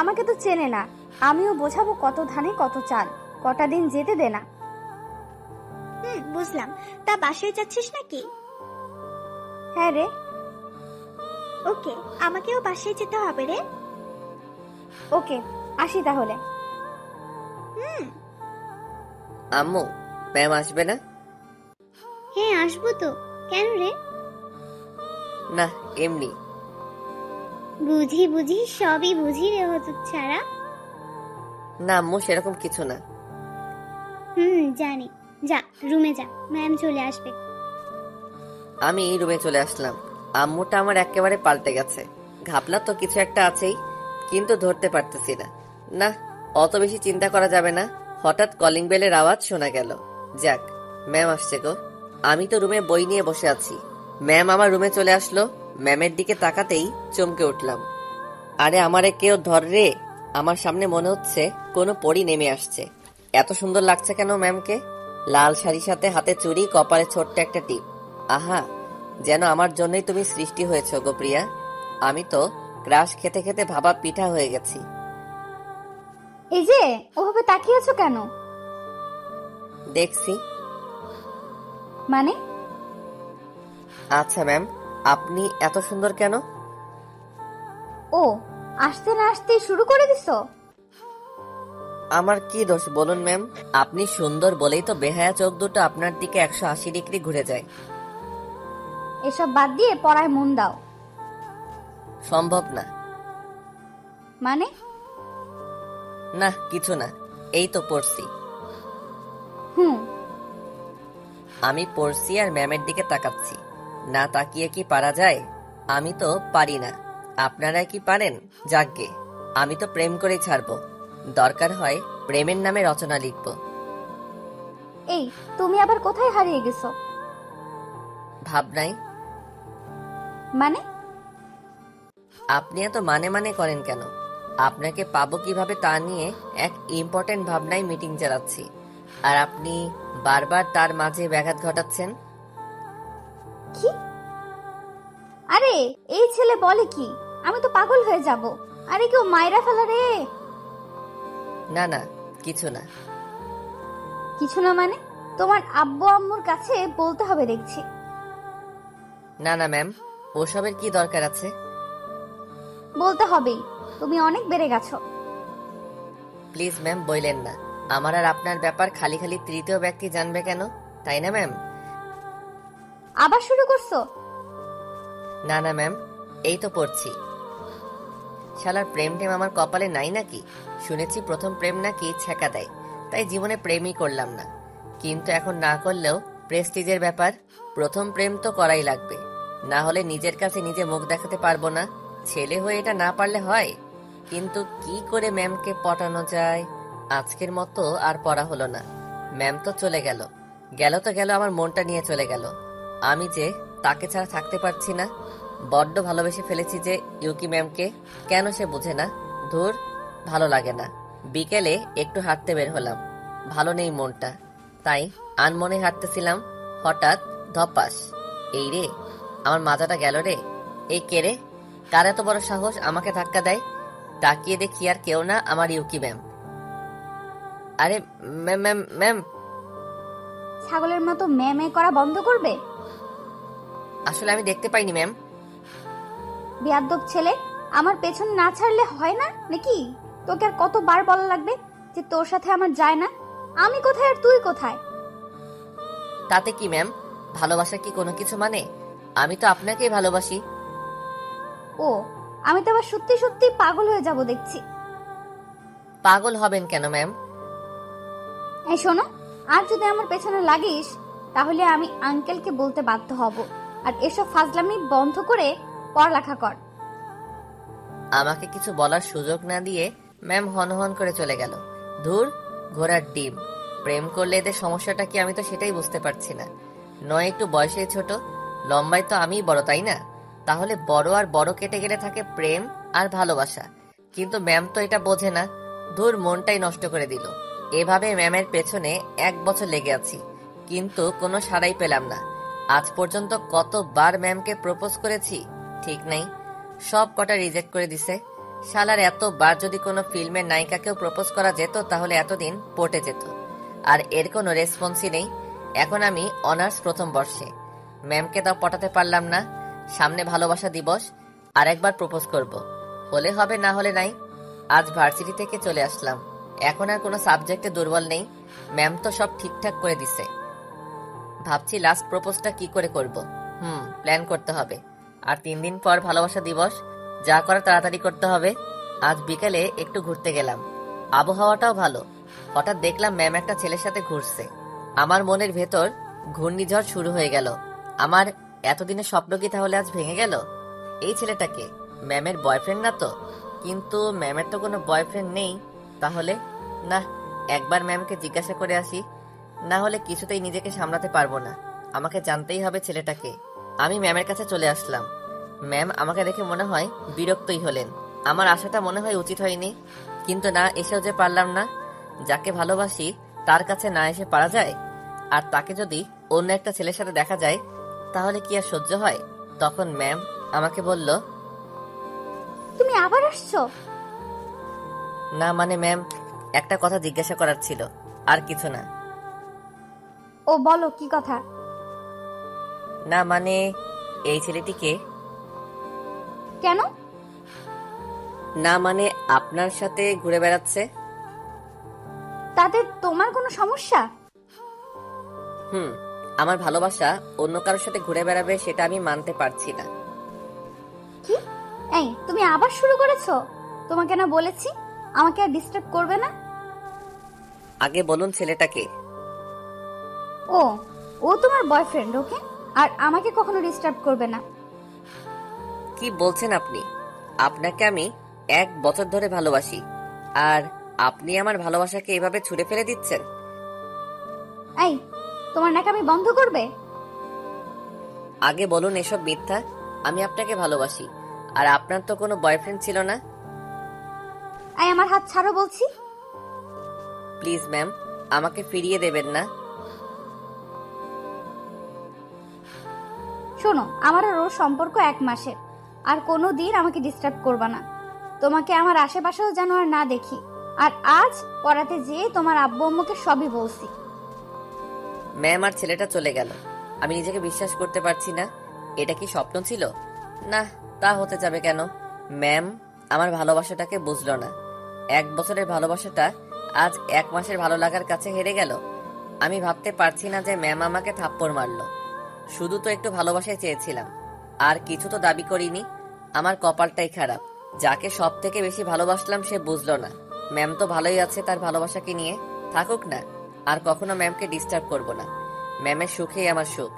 G: আমাকে তো চেনে না। আমিও বোঝাবো কত ধানে কত চাল, কটা দিন যেতে দে না।
B: বুঝলাম। তা বাসায় যাচ্ছিস নাকি?
G: হ্যাঁ রে।
B: ওকে, আমাকেও বাসায় যেতে হবে রে।
G: ওকে, আসি তাহলে।
A: আম্মু, ম্যাম আসবে না?
B: হ্যাঁ আসবো তো। কেন রে?
A: না, এমনি।
B: বুঝি বুঝি, সবই বুঝি রে হতো ছাড়া।
A: না আম্মু, সেরকম কিছু না।
B: জানি। যা রুমে যা, ম্যাম চলে আসবে।
A: আমি রুমে চলে আসলাম। আম্মুটা আমার একেবারে পাল্টে গেছে। ঘাপলা তো কিছু একটা আছেই, কিন্তু ধরতে পারতেছি না। না, অত বেশি চিন্তা করা যাবে না। হঠাৎ কলিং বেলের আওয়াজ শোনা গেল। যাক, ম্যাম আসছে গো। আমি তো রুমে বই নিয়ে বসে আছি, ম্যাম আমার রুমে চলে আসলো। ম্যামের দিকে তাকাতেই চমকে উঠলাম। আরে আমারে কেউ ধর রে! আমার সামনে মনে হচ্ছে কোনো পরী নেমে আসছে। এত সুন্দর লাগছে কেন ম্যামকে! লাল শাড়ির সাথে হাতে চুড়ি, কপালে ছোট্ট একটা টিপ। আহা, যেন আমার জন্যই তুমি সৃষ্টি হয়েছো গো প্রিয়া। আমি তো ক্রাশ খেতে খেতে ভাবা পিঠা হয়ে গেছি।
G: এই যে ওভাবে তাকিয়েছো কেন?
A: দেখছি।
G: মানে?
A: আচ্ছা ম্যাম, আপনি এত সুন্দর কেন?
G: ও, আসতে না আসতেই শুরু করে দিছো?
A: আমার কি দোষ বলুন ম্যাম? আপনি সুন্দর বলেই তো বেহায়া চোখ দুটো আপনার দিকে 180 ডিগ্রি ঘুরে যায়।
G: এসব বাদ দিয়ে পড়ায় মন দাও।
A: সম্ভব না।
G: মানে?
A: না, কিছু না, এই তো পড়ছি। আমি পড়ছি আর ম্যামের দিকে তাকাচ্ছি। না তাকিয়ে কি পারা যায়? আমি তো পারি না। আপনারা কি পারেন? যাকগে, আমি তো প্রেম করেই ছাড়বো। দরকার হয় প্রেমের নামে রচনা লিখব।
G: এই, তুমি আবার কোথায় হারিয়ে গেছো?
A: ভাবনাই।
G: মানে?
A: আপনি এত মানে মানে করেন কেন? আপনাকে পাবো কিভাবে তা নিয়ে এক ইম্পর্টেন্ট ভাবনায় মিটিং চালাচ্ছি, আর আপনি বারবার তার মাঝে ব্যাঘাত ঘটাচ্ছেন।
G: কি? আরে এই ছেলে বলে কি? আমি তো পাগল হয়ে যাব। আরে কেউ মাইরা ফেলা রে।
A: না না, কিছু না।
G: কিছু না মানে? তোমার আব্বু আম্মুর কাছে বলতে হবে দেখছি।
A: না না ম্যাম, ওসবের কি দরকার আছে?
G: বলতে হবেই, তুমি অনেক বেড়ে গেছো।
A: প্লিজ ম্যাম, বললেন না। আমার আর আপনার ব্যাপার খালি খালি তৃতীয় ব্যক্তি জানবে কেন, তাই না ম্যাম?
G: আবার শুরু করছো?
A: না না ম্যাম, এই তো পড়ছি। শালার প্রেম টেম আমার কপালে নাই নাকি? শুনেছি প্রথম প্রেম নাকি ছেঁকা দেয়, তাই জীবনে প্রেমই করলাম না। কিন্তু এখন না করলেও প্রেস্টিজের ব্যাপার, প্রথম প্রেম তো করাই লাগবে, না হলে নিজের কাছে নিজে মুখ দেখাতে পারবো না। ছেলে হয়ে এটা না পারলে হয়। কিন্তু কি করে ম্যামকে পটানো যায়? আজকের মতো আর পড়া হলো না। ম্যাম তো চলে গেল, গেল তো গেল, আমার মনটা নিয়ে চলে গেল। আমি যে তাকে ছাড়া থাকতে পারছি না। বড্ড ভালোবেসে ফেলেছি যে ইউকি ম্যামকে। কেন সে বুঝে না? ধুর, ভালো লাগে না। বিকেলে একটু হাঁটতে বের হলাম, ভালো নেই মনটা, তাই আনমনে হাঁটতেছিলাম। হঠাৎ ধপাস, এই রে, আমার মাথাটা গেল রে। এই কে রে? কার এত বড় সাহস আমাকে ধাক্কা দেয়? তাকিয়ে দেখি আর কেউ না, আমার ইউকি ম্যাম। আরে ম্যাম ম্যাম ম্যাম!
G: ছাগলের মতো মেয়ে করা বন্ধ করবে?
A: আসলে আমি দেখতে পাইনি ম্যাম।
G: বেয়াদব ছেলে, আমার পেছন না ছাড়লে হয় না নাকি? তোকে আর কতবার বলা লাগবে যে তোর সাথে আমার যায় না? আমি কোথায় আর তুই কোথায়?
A: তাতে কি ম্যাম? ভালোবাসা কি কোনো কিছু মানে? আমি তো আপনাকেই ভালোবাসি।
G: ও, আমি তো আবার সত্যি সত্যি পাগল হয়ে যাব দেখছি।
A: পাগল হবেন কেন ম্যাম?
G: এই শোনো, আর যদি আমার পেছনে লাগিস তাহলে আমি আঙ্কেলকে বলতে বাধ্য হব। আর এসব ফাজলামি বন্ধ করে পড়ালেখা কর।
A: আমাকে কিছু বলার সুযোগ না দিয়ে ম্যাম হনহন করে চলে গেল। ধুর, ঘোড়ার ডিম। প্রেম করলে এদের সমস্যাটা কি, আমি তো সেটাই বুঝতে পারছি না। নয় একটু বয়সে ছোট, লম্বায় তো আমিই বড়, তাই না? তাহলে বড় আর বড় কেটে গেলে থাকে প্রেম আর ভালোবাসা। কিন্তু ম্যাম তো এটা বোঝে না। ধুর, মনটাই নষ্ট করে দিল। এভাবে ম্যামের পেছনে 1 বছর লেগে আছি, কিন্তু কোনো সাড়াই পেলাম না। আজ পর্যন্ত কতবার ম্যামকে প্রপোজ করেছি ঠিক নেই, সব কটা রিজেক্ট করে দিছে। শালার এতবার যদি কোনো ফিল্মের নায়িকাকেও প্রপোজ করা যেত তাহলে এতদিন পটে যেত। আর এর কোনো রেসপন্সই নেই। এখন আমি অনার্স প্রথম বর্ষে, ম্যামকে তাও পটাতে পারলাম না। সামনে ভালোবাসা দিবস, আর একবার প্রপোজ করব, হলে হবে না হলে নাই। আজ ভার্সিটি থেকে চলে আসলাম, এখন আর কোনো সাবজেক্টে দুর্বল নেই। ম্যাম তো সব ঠিকঠাক করে দিছে। ভাবছি লাস্ট প্রপোজটা কি করে করব। প্ল্যান করতে হবে। আর 3 দিন পর ভালোবাসা দিবস, যা করার তাড়াতাড়ি করতে হবে। আজ বিকেলে একটু ঘুরতে গেলাম, আবহাওয়াটাও ভালো। হঠাৎ দেখলাম ম্যাম একটা ছেলের সাথে ঘুরছে। আমার মনের ভেতর ঘূর্ণিঝড় শুরু হয়ে গেল। আমার এতদিনের স্বপ্ন কি তাহলে আজ ভেঙে গেল? এই ছেলেটাকে ম্যামের বয়ফ্রেন্ড না তো? কিন্তু ম্যামের তো কোনো বয়ফ্রেন্ড নেই। তাহলে না, একবার ম্যামকে জিজ্ঞাসা করে আসি, না হলে কিছুতেই নিজেকে সামলাতে পারবো না। আমাকে জানতেই হবে ছেলেটাকে। আমি ম্যামের কাছে চলে আসলাম। ম্যাম আমাকে দেখে মনে হয় বিরক্তই হলেন। আমার আশাটা মনে হয় উচিত হয়নি, কিন্তু না এসেও যে পারলাম না। যাকে ভালোবাসি তার কাছে না এসে পারা যায়? আর তাকে যদি অন্য একটা ছেলের সাথে দেখা যায় তাহলে কি আর সহ্য হয়? তখন ম্যাম আমাকে বলল,
G: তুমি আবার আসছো?
A: না মানে ম্যাম, একটা কথা জিজ্ঞাসা করার ছিল, আর কিছু না।
G: ও বলো, কি কথা?
A: না মানে, এই ছেলেটিকে।
G: কেন?
A: না মানে, আপনার সাথে ঘুরে বেড়াচ্ছে।
G: তাতে তোমার কোনো সমস্যা?
A: আমার ভালোবাসা অন্য কারোর সাথে ঘুরে বেড়াবে সেটা আমি মানতে পারছি না।
G: কি? এই, তুমি আবার শুরু করেছো? তোমাকে না বলেছি আমাকে আর ডিস্টার্ব করবে না?
A: আগে বলুন ছেলেটাকে।
G: ও ও তোমার বয়ফ্রেন্ড, ওকে? আর আমাকে কখনো ডিস্টার্ব করবে না।
A: কি বলছেন আপনি? আপনাকে আমি 1 বছর ধরে ভালোবাসি, আর আপনি আমার ভালোবাসাকে এভাবে ছুঁড়ে ফেলে দিচ্ছেন?
G: এই, তোমার নাকামি বন্ধ করবে?
A: আগে বলুন এসব মিথ্যা। আমি আপনাকে ভালোবাসি, আর আপনার তো কোনো বয়ফ্রেন্ড ছিল না।
G: এই, আমার হাত ছাড়ো বলছি।
A: প্লিজ ম্যাম, আমাকে ফিরিয়ে দেবেন না।
G: শোনো, আমার আর ওর সম্পর্ক 1 মাসের, আর কোনো দিন আমাকে ডিস্টার্ব করবা না। তোমাকে আমার আশেপাশেও যেন আর না দেখি। আর আজ পড়াতে যেয়ে তোমার আব্বু আম্মুকে সবই বলছি।
A: ম্যাম, আর ছেলেটা চলে গেল। আমি নিজেকে বিশ্বাস করতে পারছি না। এটা কি স্বপ্ন ছিল? না, তা হতে যাবে কেন? ম্যাম আমার ভালোবাসাটাকে বুঝলো না। 1 বছরের ভালোবাসাটা আজ 1 মাসের ভালো লাগার কাছে হেরে গেল। আমি ভাবতে পারছি না যে ম্যাম আমাকে থাপ্পড় মারলো। শুধু তো একটু ভালোবাসাই চেয়েছিলাম, আর কিছু তো দাবি করিনি। আমার কপালটাই খারাপ। যাকে সব থেকে বেশি ভালোবাসলাম সে বুঝলো না। ম্যাম তো ভালোই আছে তার ভালোবাসাকে নিয়ে, থাকুক না। আর কখনো ম্যামকে ডিস্টার্ব করব না। ম্যামের সুখেই আমার সুখ।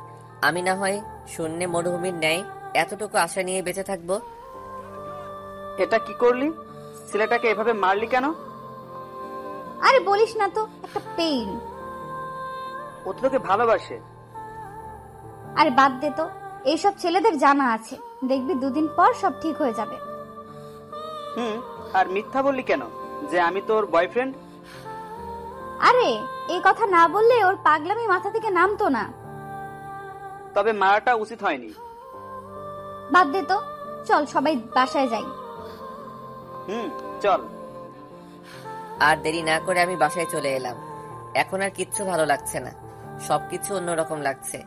A: আমি না হয় শূন্যে মরুভূমির ন্যায় এতটুকু আশা নিয়ে বেঁচে থাকবো।
F: এটা কি করলি? ছেলেটাকে এভাবে মারলি কেন?
G: আরে বলিস না তো, একটা পেইন।
F: ও তো তোকে ভালোবাসে।
G: আরে বাদ দে তো, এইসব ছেলেদের জানা আছে। দেখবি 2 দিন পর সব ঠিক হয়ে যাবে।
F: আর মিথ্যা বললি কেন যে আমি তোর বয়ফ্রেন্ড?
G: আরে এই কথা না বললে ওর পাগলামি মাথা থেকে নামতো না।
F: তবে মারাটা উচিত হয়নি।
G: বাদ দে তো, চল সবাই বাসায় যাই।
F: চল।
A: আর দেরি না করে আমি বাসায় চলে এলাম। এখন আর কিচ্ছু ভালো লাগছে না, সবকিছু অন্যরকম লাগছে।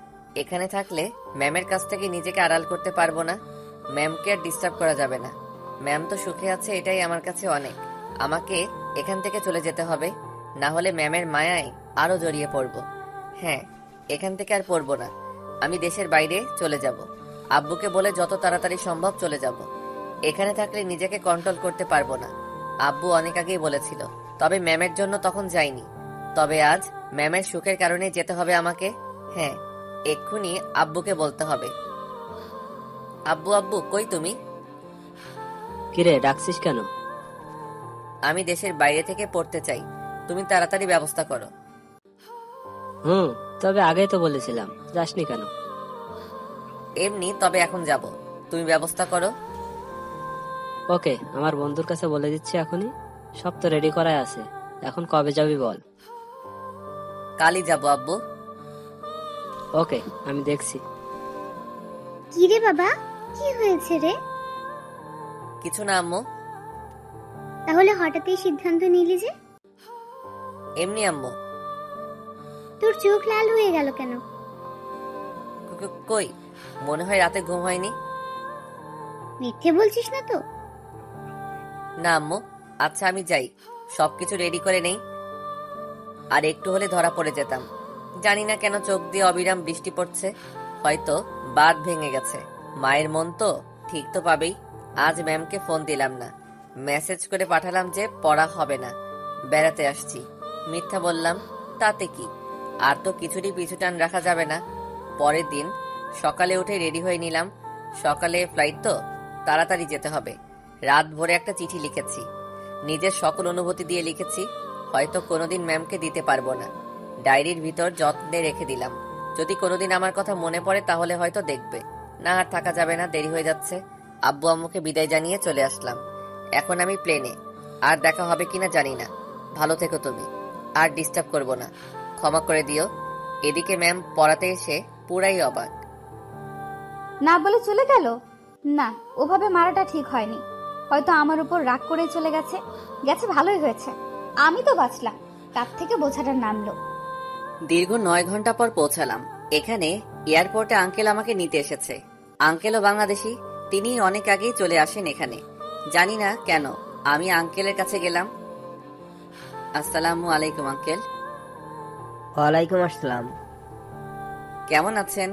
A: এখানে থাকলে ম্যামের কাছ থেকে নিজেকে আড়াল করতে পারবো না। ম্যামকে আর ডিস্টার্ব করা যাবে না। ম্যাম তো সুখে আছে, এটাই আমার কাছে অনেক। আমাকে এখান থেকে চলে যেতে হবে, না হলে ম্যামের মায়ায় আরো জড়িয়ে পড়বো। হ্যাঁ, এখান থেকে আর পড়বো না। আমি দেশের বাইরে চলে যাব। আব্বুকে বলে যত তাড়াতাড়ি সম্ভব চলে যাব। এখানে থাকলে নিজেকে কন্ট্রোল করতে পারবো না। আব্বু অনেক আগেই বলেছিল, তবে ম্যামের জন্য তখন যাইনি। তবে আজ ম্যামের সুখের কারণে যেতে হবে আমাকে। হ্যাঁ, এক্ষুনি আব্বুকে বলতে হবে। আব্বু আব্বু কই তুমি?
C: কিরে ডাকছিস কেন?
A: আমি দেশের বাইরে থেকে পড়তে চাই, তুমি তাড়াতাড়ি ব্যবস্থা করো।
C: তবে আগেই তো বলেছিলাম, যাসনি কেন?
A: এমনি, তবে এখন যাব, তুমি ব্যবস্থা করো।
C: ওকে, আমার বন্ধুর কাছে বলে দিচ্ছি এখনই। সব তো রেডি করাই আছে। এখন কবে যাবি বল?
A: কালই যাব আব্বু।
C: ওকে, আমি দেখছি।
B: কি রে বাবা, কি হয়েছে রে?
A: কিছু না আম্মু।
B: তাহলে হঠাৎ এই সিদ্ধান্ত নিলি যে?
A: এমনি আম্মু।
B: তোর চোখ লাল হয়ে গেল কেন?
A: কই, মনে হয় রাতে ঘুম হয়নি।
B: মিথ্যে বলছিস না তো?
A: না আম্মু। আচ্ছা আমি যাই, সবকিছু রেডি করে নেই। আর একটু হলে ধরা পড়ে যেতাম। জানি না কেন চোখ দিয়ে অবিরাম বৃষ্টি পড়ছে। হয়তো বাঁধ ভেঙে গেছে। মায়ের মন তো ঠিক তো পাবেই। আজ ম্যামকে ফোন দিলাম না, মেসেজ করে পাঠালাম যে পড়া হবে না, বেড়াতে আসছি। মিথ্যা বললাম, তাতে কি? আর তো কিছুরই পিছুটান রাখা যাবে না। পরের দিন সকালে উঠে রেডি হয়ে নিলাম। সকালে ফ্লাইট তো, তাড়াতাড়ি যেতে হবে। রাত ভোরে একটা চিঠি লিখেছি, নিজের সকল অনুভূতি দিয়ে লিখেছি। হয়তো কোনোদিন ম্যামকে দিতে পারবো না। ডায়েরির ভিতর যত্নে রেখে দিলাম। যদি কোনোদিন আমার কথা মনে পড়ে তাহলে হয়তো দেখবে। না আর থাকা যাবে না, দেরি হয়ে যাচ্ছে। আব্বু আম্মুকে বিদায় জানিয়ে চলে আসলাম। এখন আমি প্লেনে। আর দেখা হবে কিনা জানি না। ভালো থেকো তুমি, আর ডিস্টার্ব করবো না, ক্ষমা করে দিও। এদিকে ম্যাম পড়াতে এসে পুরাই অবাক।
G: না বলে চলে গেল? না, ওভাবে মারাটা ঠিক হয়নি। হয়তো আমার উপর রাগ করে চলে গেছে। গেছে ভালোই হয়েছে, আমি তো বাঁচলাম। তার থেকে বোঝাটা নামলো।
A: দীর্ঘ 9 ঘন্টা পর পৌঁছালাম। এখানে এয়ারপোর্টে আঙ্কেল আমাকে নিতে এসেছে। আঙ্কেলও বাংলাদেশি, তিনি অনেক আগেই চলে আসেন এখানে। জানি না কেন আমি আঙ্কেলের কাছে গেলাম। আসসালামু আলাইকুম আঙ্কেল।
D: ওয়ালাইকুম আসসালাম।
A: কেমন আছেন?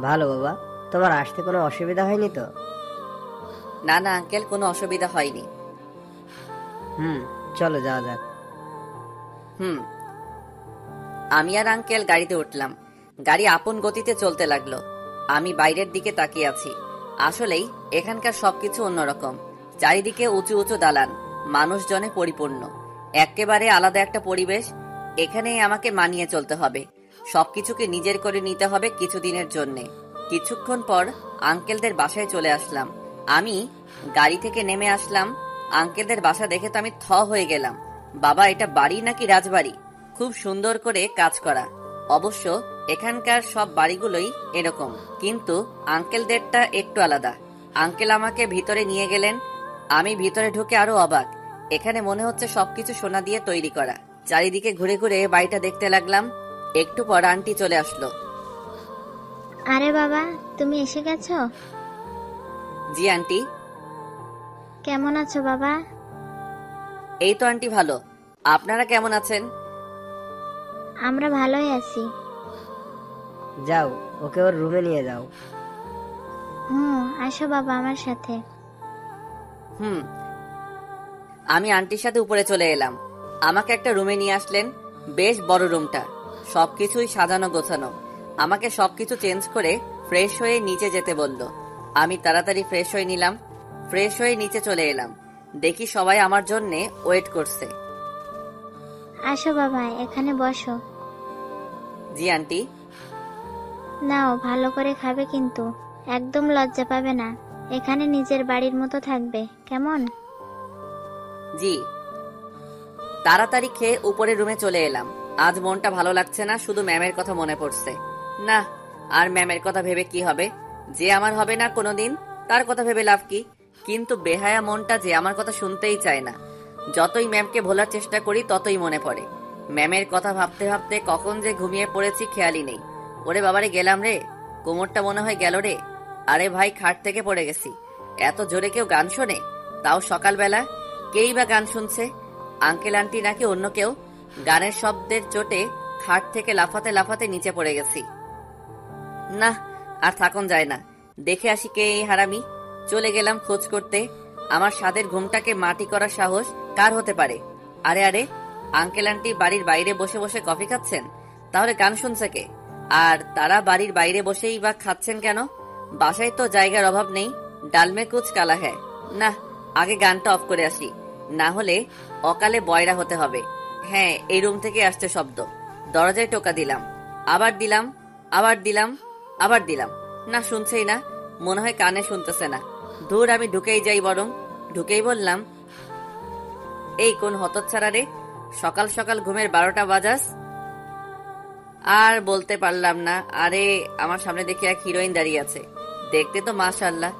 D: ভালো বাবা, তোমার আসতে কোনো অসুবিধা হয়নি তো?
A: না না আঙ্কেল, কোনো অসুবিধা হয়নি।
D: চলো যাওয়া যাক।
A: আমি আর আঙ্কেল গাড়িতে উঠলাম। গাড়ি আপন গতিতে চলতে লাগলো। আমি বাইরের দিকে তাকিয়ে আছি। আসলেই এখানকার সবকিছু অন্যরকম। চারিদিকে উঁচু উঁচু দালান, মানুষজনে পরিপূর্ণ। একেবারে আলাদা একটা পরিবেশ। এখানেই আমাকে মানিয়ে চলতে হবে। সবকিছুকে নিজের করে নিতে হবে কিছুদিনের জন্যে। কিছুক্ষণ পর আঙ্কেলদের বাসায় চলে আসলাম। আমি গাড়ি থেকে নেমে আসলাম। আঙ্কেলদের বাসা দেখে তো আমি থ হয়ে গেলাম। বাবা, এটা বাড়ি নাকি রাজবাড়ি? খুব সুন্দর করে কাজ করা। অবশ্য এখানকার সব বাড়িগুলোই এরকম, কিন্তু আঙ্কেলদেরটা একটু আলাদা। আঙ্কেল আমাকে ভিতরে নিয়ে গেলেন। আমি ভিতরে ঢুকে আরো অবাক। এখানে মনে হচ্ছে সবকিছু সোনা দিয়ে তৈরি করা। চারিদিকে ঘুরে ঘুরে বাড়িটা দেখতে লাগলাম। একটু পর আন্টি চলে আসলো।
B: আরে বাবা, তুমি এসে গেছো?
A: জি আন্টি।
B: কেমন আছো বাবা?
A: এই তো আন্টি ভালো। আপনারা কেমন আছেন?
B: আমরা ভালোই আছি।
D: যাও, ওকে ওর রুমে নিয়ে যাও।
B: আসো বাবা আমার সাথে।
A: আমি আন্টির সাথে উপরে চলে এলাম। আমাকে একটা রুমে নিয়ে আসলেন। বেশ বড় রুমটা, সবকিছুই সাজানো গোছানো। আমাকে সবকিছু চেঞ্জ করে ফ্রেশ হয়ে নিচে যেতে বলল। আমি তাড়াতাড়ি ফ্রেশ হয়ে নিলাম। ফ্রেশ হয়ে নিচে চলে এলাম। দেখি সবাই আমার জন্যে ওয়েট করছে।
B: আসো বাবা, এখানে বসো।
A: জি আন্টি।
B: নাও, ভালো করে খাবে কিন্তু একদম লজ্জা পাবে না। এখানে নিজের বাড়ির মতো থাকবে, কেমন?
A: জি। তাড়াতাড়ি খেয়ে উপরের রুমে চলে এলাম। আজ মনটা ভালো লাগছে না, শুধু ম্যামের কথা মনে পড়ছে। না, আর ম্যামের কথা ভেবে কি হবে? যে আমার হবে না কোনোদিন, তার কথা ভেবে লাভ কি? কিন্তু বেহায়া মনটা যে আমার কথা শুনতেই চায় না। যতই ম্যামকে ভোলার চেষ্টা করি ততই মনে পড়ে। ম্যামের কথা ভাবতে ভাবতে কখন যে ঘুমিয়ে পড়েছি খেয়ালই নেই। ওরে বাবারে, গেলাম রে, কোমরটা মনে হয় গেল রে। আরে ভাই, খাট থেকে পড়ে গেছি। এত জোরে কেউ গান শোনে? তাও সকালবেলা। কেই বা গান শুনছে? আঙ্কেল আন্টি নাকি অন্য কেউ? গানের শব্দের চোটে খাট থেকে লাফাতে লাফাতে নিচে পড়ে গেছি। না, আর থাকুন যায় না, দেখে আসি কে এই হারামি। চলে গেলাম খোঁজ করতে। আমার স্বাদের ঘুমটাকে মাটি করার সাহস কার হতে পারে? আরে আরে, আঙ্কেল আন্টি বাড়ির বাইরে বসে বসে কফি খাচ্ছেন, তাহলে গান শুনছে কে? আর তারা বাড়ির বাইরে বসেই বা খাচ্ছেন কেন? বাসায় তো জায়গার অভাব নেই। ডালমে কুচ কালা হ্যায়। না, আগে গানটা অফ করে আসি, না হলে অকালে বয়রা হতে হবে। হ্যাঁ, এই রুম থেকে আসছে শব্দ। দরজায় টোকা দিলাম, আবার দিলাম, আবার দিলাম, আবার দিলাম। না, শুনছেই না, মনে হয় কানে শুনতেছে না। দূর, আমি ঢুকেই যাই বরং। ঢুকেই বললাম, এই কোন হতচ্ছাড়া রে, সকাল সকাল ঘুমের 12টা বাজাস? আর বলতে পারলাম না। আরে, আমার সামনে দেখে এক হিরোইন দাঁড়িয়ে আছে, দেখতে তো মাশাআল্লাহ।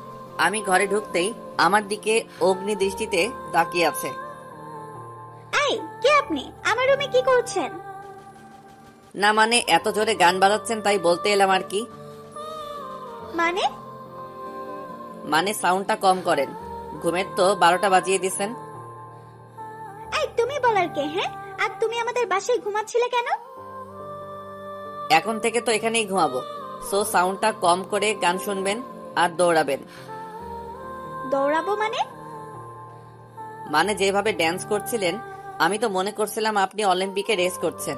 A: আমি ঘরে ঢুকতেই আমার দিকে অগ্নি দৃষ্টিতে তাকিয়ে আছে।
G: এই, কে আপনি? আমার রুমে কি করছেন?
A: না মানে, এত জোরে গান বাজাচ্ছেন তাই বলতে এলাম আর কি।
G: মানে?
A: মানে সাউন্ডটা কম করেন, ঘুমের তো 12টা বাজিয়ে দিছেন।
G: এই, তুমি বলার কে? হ্যাঁ, আর তুমি আমাদের বাসায় ঘুমাচ্ছিলে কেন?
A: এখন থেকে তো এখানেই ঘুমাবো, সো সাউন্ডটা কম করে গান শুনবেন আর দৌড়াবেন।
G: দৌড়াবো মানে?
A: মানে যেভাবে ড্যান্স করছিলেন, আমি তো মনে করছিলাম আপনি অলিম্পিকে রেস করছেন।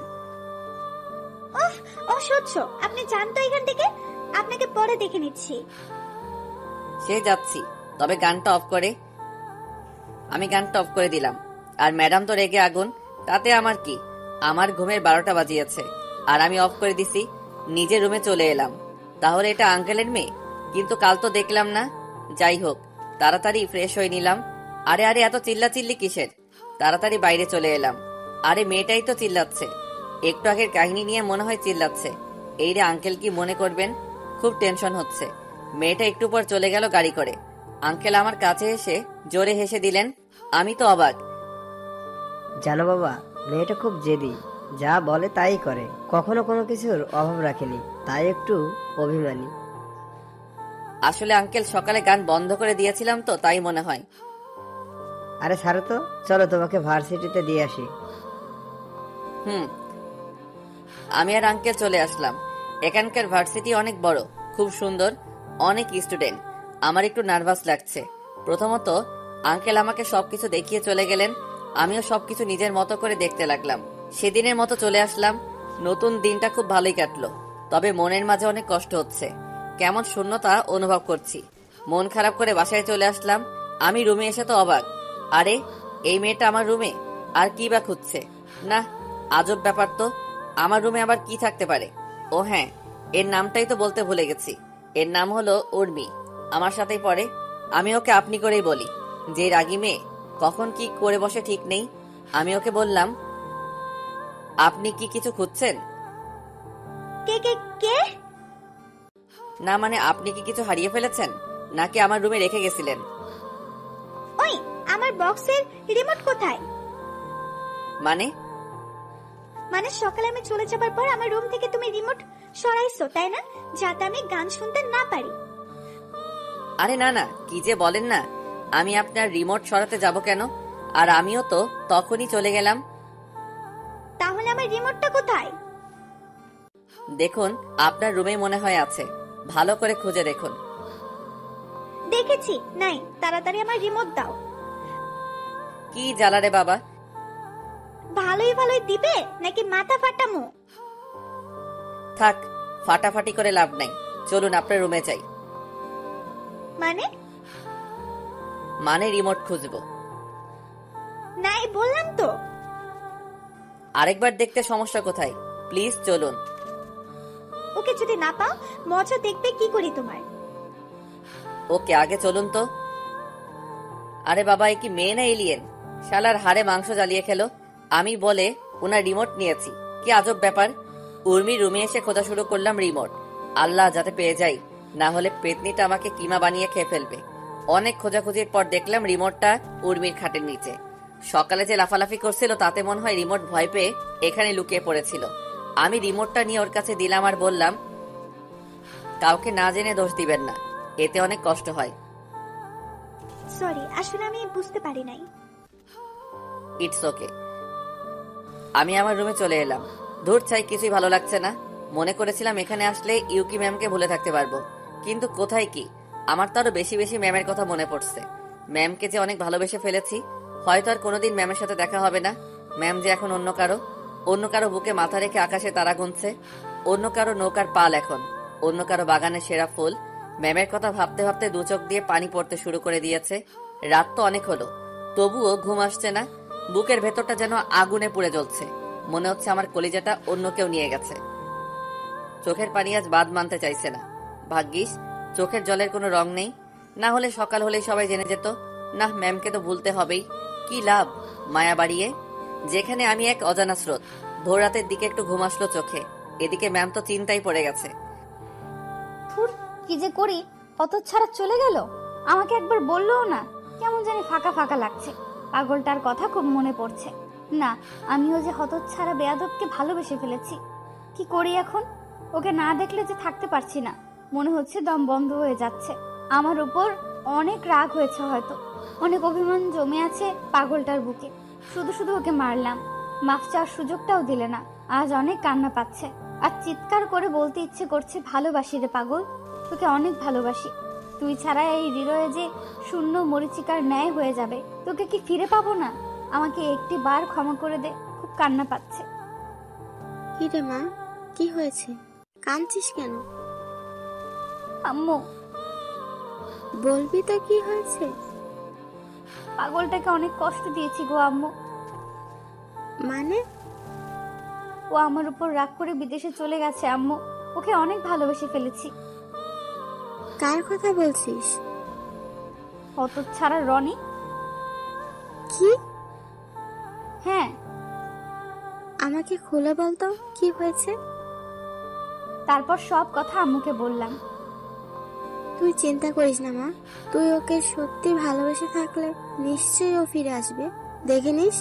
G: অসহ্য, আপনি যান তো এখান থেকে, আপনাকে পরে দেখে নিচ্ছি।
A: সে যাচ্ছি, তবে গানটা অফ করে। আমি গানটা অফ করে দিলাম। আর ম্যাডাম তো রেগে আগুন, তাতে আমার কি? আমার ঘুমের 12টা বাজিয়েছে আর আমি অফ করে দিছি। নিজের রুমে চলে এলাম। তাহলে এটা আঙ্কেলের মেয়ে, কিন্তু কাল তো দেখলাম না। যাই হোক, তাড়াতাড়ি ফ্রেশ হয়ে নিলাম। আরে আরে, এত চিল্লাচিল্লি কিসের? তাড়াতাড়ি বাইরে চলে এলাম। আরে, মেয়েটাই তো চিল্লাচ্ছে, একটু আগের কাহিনী নিয়ে মনে হয় চিল্লাচ্ছে। এই রে, আঙ্কেল কি মনে করবেন? খুব টেনশন হচ্ছে। মেয়েটা একটু পর চলে গেল গাড়ি করে। আঙ্কেল আমার কাছে এসে জোরে হেসে দিলেন। আমি তো অবাক।
D: জানো বাবা, মেয়েটা খুব জেদি, যা বলে তাই করে, কখনো কোনো কিছুর অভাব রাখেনি, তাই একটু অভিমানী।
A: আসলে আঙ্কেল, সকালে গান বন্ধ করে দিয়েছিলাম তো, তাই মনে হয়।
D: আরে ছাড়ো তো, চলো তোমাকে ভার্সিটিতে দিয়ে আসি।
A: আমি আর আঙ্কেল চলে আসলাম। এখানকার ভার্সিটি অনেক বড়, খুব সুন্দর, অনেক স্টুডেন্ট। আমার একটু নার্ভাস লাগছে। প্রথমত, আঙ্কেল আমাকে সবকিছু দেখিয়ে চলে গেলেন, আমিও সবকিছু নিজের মতো করে দেখতে লাগলাম। সেদিনের মতো চলে আসলাম। নতুন দিনটা খুব ভালোই কাটলো, তবে মনের মাঝে অনেক কষ্ট হচ্ছে। কেমন শূন্যতা অনুভব করছি। মন খারাপ করে বাসায় চলে আসলাম। আমি রুমে এসে তো অবাক। আরে, এই মেয়েটা আমার রুমে, আর কি বা খুঁজছে? না, আজব ব্যাপার তো। আমার রুমে আবার কি থাকতে পারে? ও হ্যাঁ, এর নামটাই তো বলতে ভুলে গেছি। এর নাম হলো উর্মি, আমার সাথেই পড়ে। আমি ওকে আপনি করেই বলি। যে রাগী মেয়ে, কখন কি করে বসে ঠিক নেই। আমি ওকে বললাম, আপনি কি কিছু খুঁজছেন?
G: কে কে কে?
A: না মানে, আপনি কি কিছু হারিয়ে ফেলেছেন, নাকি আমার রুমে রেখে গেছিলেন?
G: ওই, আমার বক্সের রিমোট কোথায়?
A: মানে?
G: মানে সকালে আমি চলে যাবার পর আমার রুম থেকে তুমি রিমোট সরাইছো, তাই না? যাতে আমি গান শুনতে না পারি।
A: আরে না না, কি যে বলেন না। আমি আপনার রিমোট সরাতে যাব কেন? আর আমিও তো তখনই চলে গেলাম।
G: তাহলে আমার রিমোটটা কোথায়?
A: দেখুন, আপনার রুমে মনে হয় আছে, ভালো করে খুঁজে দেখুন।
G: দেখেছি, নাই। তাড়াতাড়ি আমার রিমোট দাও।
A: কি জ্বালা রে বাবা।
G: ভালোই ভালোই দিবে নাকি মাথা ফাটামো?
A: থাক, ফাটাফাটি করে লাভ নাই। চলুন আপনার রুমে যাই।
G: মানে?
A: মানে রিমোট খুঁজবো।
G: নাই বললাম তো।
A: আরেকবার দেখতে সমস্যা কোথায়? প্লিজ চলুন।
G: ওকে যদি না পাও, মজা দেখবে কি করি তোমার।
A: ওকে, আগে চলুন তো। আরে বাবা, এ কি মেয়ে না এলিয়েন? শালার হাড়ে মাংস জ্বালিয়ে খেলো। আমি বলে ওনার রিমোট নিয়েছি, কি আজব ব্যাপার। উর্মির রুমে এসে খোঁজা শুরু করলাম রিমোট। আল্লাহ, যাতে পেয়ে যাই, না হলে পেতনিটা আমাকে কিমা বানিয়ে খেয়ে ফেলবে। অনেক খোঁজাখুঁজির পর দেখলাম রিমোটটা উর্মির খাটের নিচে। সকালে যে লাফালাফি করছিল, তাতে মনে হয় রিমোট ভয় পেয়ে এখানে লুকিয়ে পড়েছিল। আমি রিমোটটা নিয়ে ওর কাছে দিলাম আর বললাম, কাউকে না জেনে দোষ দিবেন না, এতে অনেক কষ্ট হয়।
G: সরি, আসলে আমি বুঝতে পারি নাই।
A: It's okay. আমি আমার রুমে চলে এলাম। ধুর চাই, কিছুই ভালো লাগছে না। মনে করেছিলাম এখানে আসলে ইউকি ম্যামকে ভুলে থাকতে পারবো, কিন্তু কোথায় কি। আমার তো আরো বেশি বেশি ম্যামের কথা মনে পড়ছে। ম্যামকে যে অনেক ভালোবেসে ফেলেছি, হয়তো আর কোনোদিন ম্যামের সাথে দেখা হবে না। ম্যাম যে এখন অন্য কারো বুকে মাথা রেখে আকাশে তারা গুনছে, অন্য কারো নৌকার পাল এখন, অন্য কারো বাগানের সেরা ফুল। ম্যামের কথা ভাবতে ভাবতে দু চোখ দিয়ে পানি পড়তে শুরু করে দিয়েছে। রাত তো অনেক হলো, তবুও ঘুম আসছে না। বুকের ভেতরটা যেন আগুনে পুড়ে জ্বলছে। মনে হচ্ছে আমার কলিজাটা অন্য কেউ নিয়ে গেছে। চোখের পানি আজ বাদ মানতে চাইছে না। ভাগ্যিস চোখের জলের কোনো রং নেই, না হলে সকাল হলেই সবাই জেনে যেত। না, ম্যামকে তো ভুলতে হবেই। কি লাভ মায়া বাড়িয়ে, যেখানে আমি এক অজানা স্রোত। ভোর রাতের দিকে একটু ঘুম আসলো চোখে, এদিকে ম্যাম তো চিন্তায় পড়ে গেছে।
G: ধুর, কি যে করি, হতচ্ছাড়া চলে গেল। আমাকে একবার বললোও না। কেমন জানি ফাঁকা ফাঁকা লাগছে। পাগলটার কথা খুব মনে পড়ছে। না, আমিও যে হতচ্ছাড়া বেয়াদবকে ভালোবেসে ফেলেছি। কি করি এখন? ওকে না দেখলে যে থাকতে পারছি না। মনে হচ্ছে দম বন্ধ হয়ে যাচ্ছে। আমার উপর অনেক রাগ হয়েছে, হয়তো অনেক অভিমান জমে আছে পাগলটার বুকে। শুধু শুধু ওকে মারলাম, মাফ চাওয়ার সুযোগটাও দিলে না। আজ অনেক কান্না পাচ্ছে, আর চিৎকার করে বলতে ইচ্ছে করছে, ভালোবাসি রে পাগল, তোকে অনেক ভালোবাসি। তুই ছাড়া এই হৃদয়ে যে শূন্য মরিচিকার ন্যায় হয়ে যাবে। তোকে কি ফিরে পাবো না? আমাকে একটি বার ক্ষমা করে দে, খুব কান্না পাচ্ছে।
E: কি রে মা, কি হয়েছে? কাঁদছিস কেন?
G: আম্মু,
E: বলবি তো কি হয়েছে?
G: পাগলটাকে অনেক কষ্ট দিয়েছি গো আম্মু।
E: মানে?
G: ও আমার উপর রাগ করে বিদেশে চলে গেছে আম্মু। ওকে অনেক ভালোবেসে ফেলেছি।
E: কার কথা বলছিস?
G: হতচ্ছাড়া রনি।
E: কি?
G: হ্যাঁ।
E: আমাকে খুলে বলতো কি হয়েছে।
G: তারপর সব কথা আম্মুকে বললাম।
E: তুই চিন্তা করিস না মা, তুই ওকে সত্যি ভালোবেসে থাকলে নিশ্চয়ই ও ফিরে আসবে, দেখে নিস।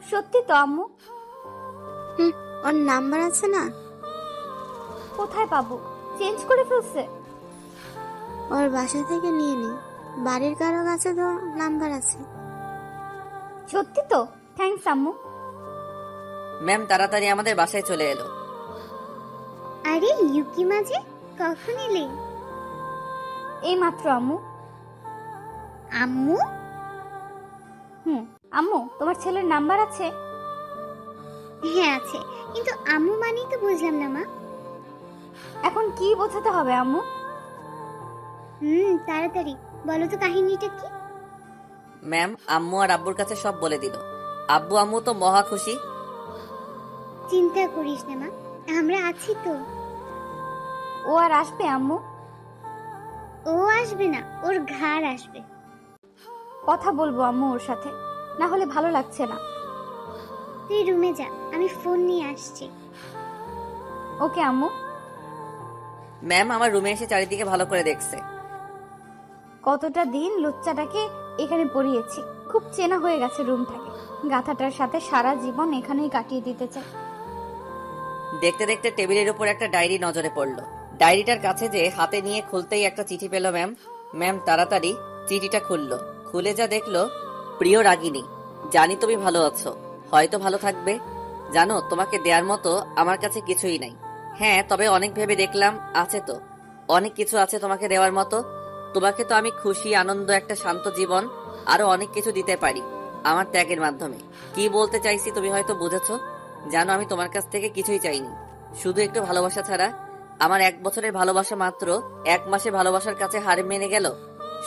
G: সত্যি তো আম্মু।
E: ওর নাম্বার আছে না?
G: কোথায় পাবো? চেঞ্জ করে ফেলছে।
E: ওর বাসা থেকে নিয়ে নি, বাড়ির কারো কাছে তো নাম্বার আছে।
G: সত্যি তো? থ্যাঙ্কস আম্মু।
A: ম্যাম তাড়াতাড়ি আমাদের বাসায় চলে এলো।
B: আরে ইউকি মাঝে কখন এলে?
G: এই মাত্র আম্মু।
B: আম্মু?
G: আম্মু, তোমার ছেলের নাম্বার আছে?
B: হ্যাঁ আছে, কিন্তু আম্মু মানেই তো বুঝলাম না মা।
G: এখন কি বোঝাতে হবে আম্মু?
B: তাড়াতাড়ি বলো তো কাহিনীটা কি।
A: ম্যাম আম্মু আর আব্বুর কাছে সব বলে দিল। আব্বু আম্মু তো মহা খুশি।
B: চিন্তা করিস না মা, আমরা আছি তো।
G: ও আর আসবে আম্মু?
B: ও আসবে না, ওর ঘাড় আসবে।
G: কথা বলবো আম্মু ওর সাথে, না হলে ভালো লাগছে না।
B: তুই রুমে যা, আমি ফোন নিয়ে আসছি।
G: ওকে আম্মু।
A: ম্যাম আমার রুমে এসে চারিদিকে ভালো করে দেখছে।
G: কতটা দিন লুচ্চাটাকে এখানে পড়িয়েছি, খুব চেনা হয়ে গেছে রুমটাকে। গাথাটার সাথে সারা জীবন এখানেই কাটিয়ে দিতে চাই।
A: দেখতে দেখতে টেবিলের উপর একটা ডায়েরি নজরে পড়লো। ডায়েরিটার কাছে যে হাতে নিয়ে খুলতেই একটা চিঠি পেল ম্যাম। ম্যাম তাড়াতাড়ি চিঠিটা খুললো। খুলে যা দেখলো, প্রিয় রাগিনী, জানি তুমি ভালো আছো, হয়তো ভালো থাকবে। জানো তোমাকে দেওয়ার মতো আমার কাছে কিছুই নাই। হ্যাঁ, তবে অনেক ভেবে দেখলাম আছে তো, অনেক কিছু আছে তোমাকে দেওয়ার মতো। তোমাকে তো আমি খুশি, আনন্দ, একটা শান্ত জীবন, আরো অনেক কিছু দিতে পারি আমার ত্যাগের মাধ্যমে। কি বলতে চাইছি তুমি হয়তো বুঝেছো। জানো আমি তোমার কাছ থেকে কিছুই চাইনি, শুধু একটু ভালোবাসা ছাড়া। আমার 1 বছরের ভালোবাসা মাত্র 1 মাসে ভালোবাসার কাছে হার মেনে গেল।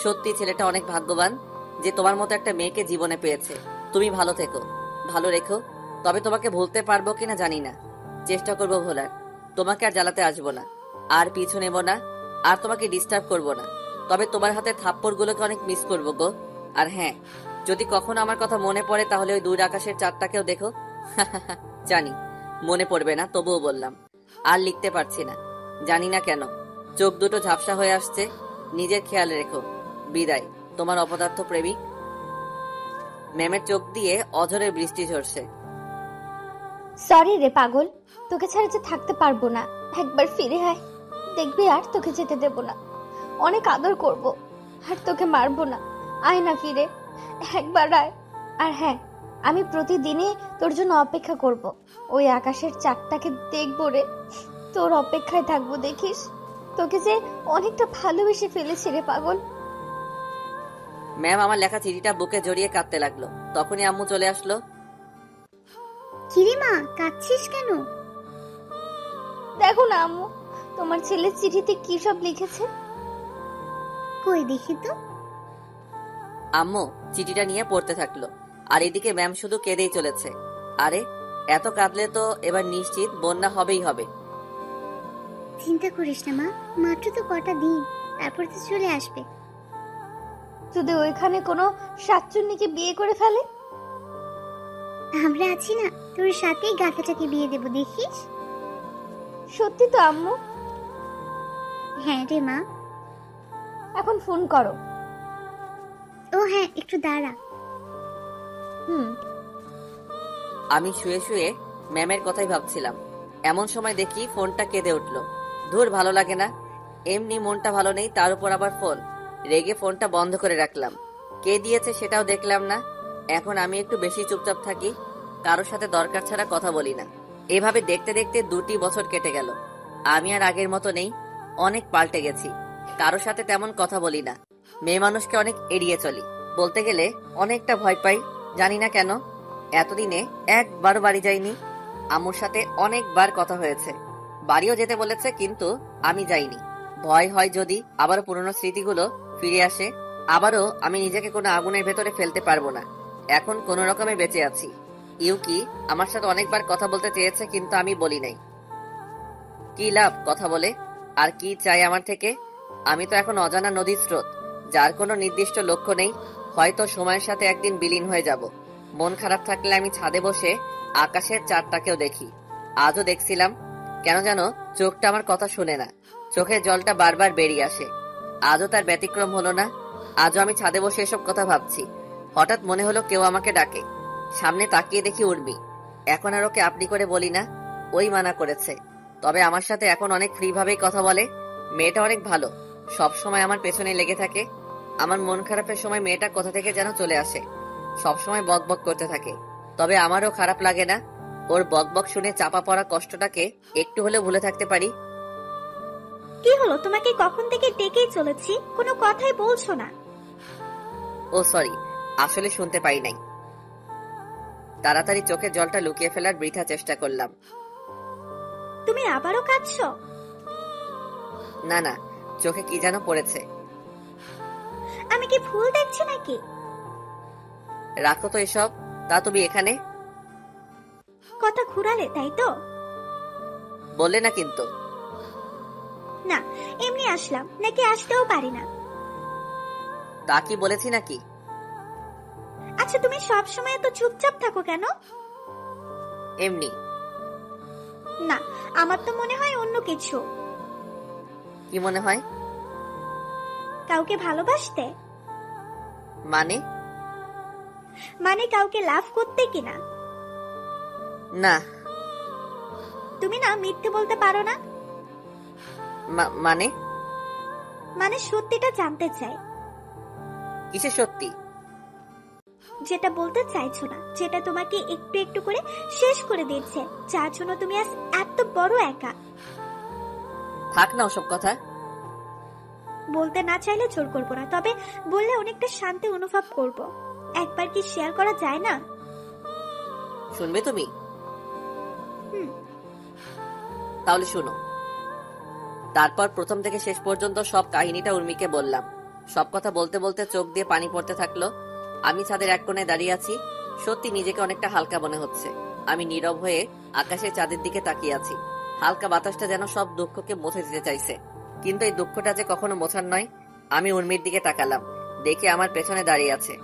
A: সত্যি ছেলেটা অনেক ভাগ্যবান যে তোমার মতো একটা মেয়েকে জীবনে পেয়েছে। তুমি ভালো থেকো, ভালো রেখো। তবে তোমাকে ভুলতে পারবো কিনা জানি না, চেষ্টা করবো ভোলার। তোমাকে আর জ্বালাতে আসবো না, আর পিছু নেব না, আর তোমাকে ডিস্টার্ব করবো না। তবে তোমার হাতে থাপ্পড়গুলোকে অনেক মিস করবো গো। আর হ্যাঁ, যদি কখনো আমার কথা মনে পড়ে তাহলে ওই দূর আকাশের চাঁদটাকেও দেখো। জানি মনে পড়বে না, তবুও বললাম। আর লিখতে পারছি না, জানি না কেন, চোখ দুটো ঝাপসা হয়ে আসছে। নিজের খেয়াল রেখো। বিদায়, তোমার অপদার্থ প্রেমিক। ম্যামের চোখ দিয়ে অঝরে বৃষ্টি ঝরছে।
G: সরি রে পাগল, তোকে ছাড়া যে থাকতে পারবো না। একবার ফিরে আয়, দেখবি আর তোকে যেতে দেব না। অনেক আদর করব, আর তোকে মারবো না। আয় না ফিরে, একবার আয়। আর হ্যাঁ, আমি প্রতিদিনই তোর জন্য অপেক্ষা করব। ওই আকাশের চাঁদটাকে দেখবো রে, তোর অপেক্ষায় থাকবো। দেখিস, তোকে যে অনেকটা ভালোবেসে ফেলেছি রে পাগল।
A: ম্যাম আমার লেখা চিঠিটা বুকে জড়িয়ে কাঁদতে লাগলো। তখনই আম্মু চলে আসলো।
B: কিরে মা, কাঁদছিস কেন?
G: দেখো না আম্মু, তোমার ছেলের চিঠিতে কি সব লিখেছে।
B: কই দেখি তো।
A: আম্মু চিঠিটা নিয়ে পড়তে থাকলো, আর এদিকে ম্যাম শুধু কেঁদেই চলেছে। আরে এত কাঁদলে তো এবার নিশ্চিত বন্যা হবেই হবে।
B: চিন্তা করিস না মা, মাত্র তো কটা দিন, তারপর তো চলে আসবে।
G: যদি ওইখানে কোনো শাকচুন্নিকে বিয়ে করে ফেলে?
B: আমরা আছি না, তোর সাথেই গাথাটাকে বিয়ে দেব, দেখিস।
G: সত্যি তো আম্মু?
B: হ্যাঁ রে মা।
G: এখন ফোন করো।
B: ও হ্যাঁ, একটু দাঁড়া।
A: আমি শুয়ে শুয়ে ম্যামের কথাই ভাবছিলাম, এমন সময় দেখি ফোনটা কেঁদে উঠলো। ধুর, ভালো লাগে না, এমনি মনটা ভালো নেই, তার উপর আবার ফোন। রেগে ফোনটা বন্ধ করে রাখলাম। কে দিয়েছে সেটাও দেখলাম না। এখন আমি একটু বেশি চুপচাপ থাকি, কারোর সাথে দরকার ছাড়া কথা বলি না। এভাবে দেখতে দেখতে 2টি বছর কেটে গেল। আমি আর আগের মতো নেই, অনেক পাল্টে গেছি। কারোর সাথে তেমন কথা বলি না, মেয়ে মানুষকে অনেক এড়িয়ে চলি। বলতে গেলে অনেকটা ভয় পাই, জানি না কেন। এতদিনে একবারও বাড়ি যাইনি। আম্মুর সাথে অনেকবার কথা হয়েছে, বাড়িও যেতে বলেছে, কিন্তু আমি যাইনি। ভয় হয় যদি আবারও পুরনো স্মৃতিগুলো ফিরে আসে, আবারও আমি নিজেকে কোনো আগুনের ভেতরে ফেলতে পারবো না। এখন কোনো রকমে বেঁচে আছি। ইউকি আমার সাথে অনেকবার কথা বলতে চেয়েছে, কিন্তু আমি বলি নাই। কি লাভ কথা বলে? আর কি চাই আমার থেকে? আমি তো এখন অজানা নদীর স্রোত, যার কোনো নির্দিষ্ট লক্ষ্য নেই। হয়তো সময়ের সাথে একদিন বিলীন হয়ে যাব। মন খারাপ থাকলে আমি ছাদে বসে আকাশের চাঁদটাকেও দেখি। আজও দেখছিলাম, কেন যেন চোখটা আমার কথা শুনে না, চোখের জলটা বারবার বেরিয়ে আসে। আজও তার ব্যতিক্রম হলো না। আজও আমি ছাদে বসে এসব কথা ভাবছি। হঠাৎ মনে হলো কেউ আমাকে ডাকে। সামনে তাকিয়ে দেখি উর্মি। এখন আর ওকে আপনি করে বলি না, ওই মানা করেছে। তবে আমার সাথে এখন অনেক ফ্রি ভাবেই কথা বলে। মেয়েটা অনেক ভালো, সব সময় আমার পেছনে লেগে থাকে। আমার মন খারাপের সময় মেয়েটা কোথা থেকে যেন চলে আসে, সব সময় বক বক করতে থাকে। তবে আমারও খারাপ লাগে না, ওর বক বক শুনে চাপা পড়া কষ্টটাকে একটু হলেও ভুলে থাকতে পারি।
G: কি হলো, তোমাকে কখন থেকে ডেকেই চলেছি, কোনো কথাই বলছো না।
A: ও সরি, আসলে শুনতে পাই নাই। তাড়াতাড়ি চোখের জলটা লুকিয়ে ফেলার বৃথা চেষ্টা করলাম।
G: তুমি আবারও কাঁদছো?
A: না না, চোখে কি যেন পড়েছে।
G: আমি কি ভুল দেখছি নাকি?
A: রাখো তো এসব। তা তুমি এখানে
G: কথা ঘুরালে তাই তো?
A: বললে না কিন্তু।
G: না, এমনি আসলাম, নাকি আসতেও পারি না?
A: তা কি বলেছি নাকি?
G: আচ্ছা, তুমি সব সময় এত চুপচাপ থাকো কেন?
A: এমনি।
G: না, আমার তো মনে হয় অন্য কিছু।
A: কি মনে হয়?
G: কাউকে ভালোবাসতে?
A: মানে?
G: মানে কাউকে লাভ করতে কিনা?
A: না।
G: তুমি না মিথ্যে বলতে পারো না।
A: মানে?
G: মানে সত্যিটা জানতে চাই।
A: কিসে সত্যি?
G: যেটা বলতে চাইছো না, যেটা তোমাকে একটু একটু করে শেষ করে দিচ্ছে, যার জন্য তুমি আজ এত বড় একা।
A: থাক না ওসব কথা।
G: বলতে না চাইলে জোর করবো না, তবে বললে অনেকটা শান্তি অনুভব করব। একবার কি শেয়ার করা যায় না?
A: শুনবে তুমি?
G: হুম।
A: তাহলে শুনো। তারপর প্রথম থেকে শেষ পর্যন্ত সব কাহিনীটা উর্মিকে বললাম। সব কথা বলতে বলতে চোখ দিয়ে পানি পড়তে থাকলো। আমি ছাদের এক কোণে দাঁড়িয়ে আছি, সত্যি নিজেকে অনেকটা হালকা মনে হচ্ছে। আমি নীরব হয়ে আকাশের চাঁদের দিকে তাকিয়ে আছি। হালকা বাতাসটা যেন সব দুঃখকে মুছে দিতে চাইছে, কিন্তু এই দুঃখটা যে কখনো মোছার নয়। আমি উর্মির দিকে তাকালাম, দেখে আমার পেছনে দাঁড়িয়ে আছে।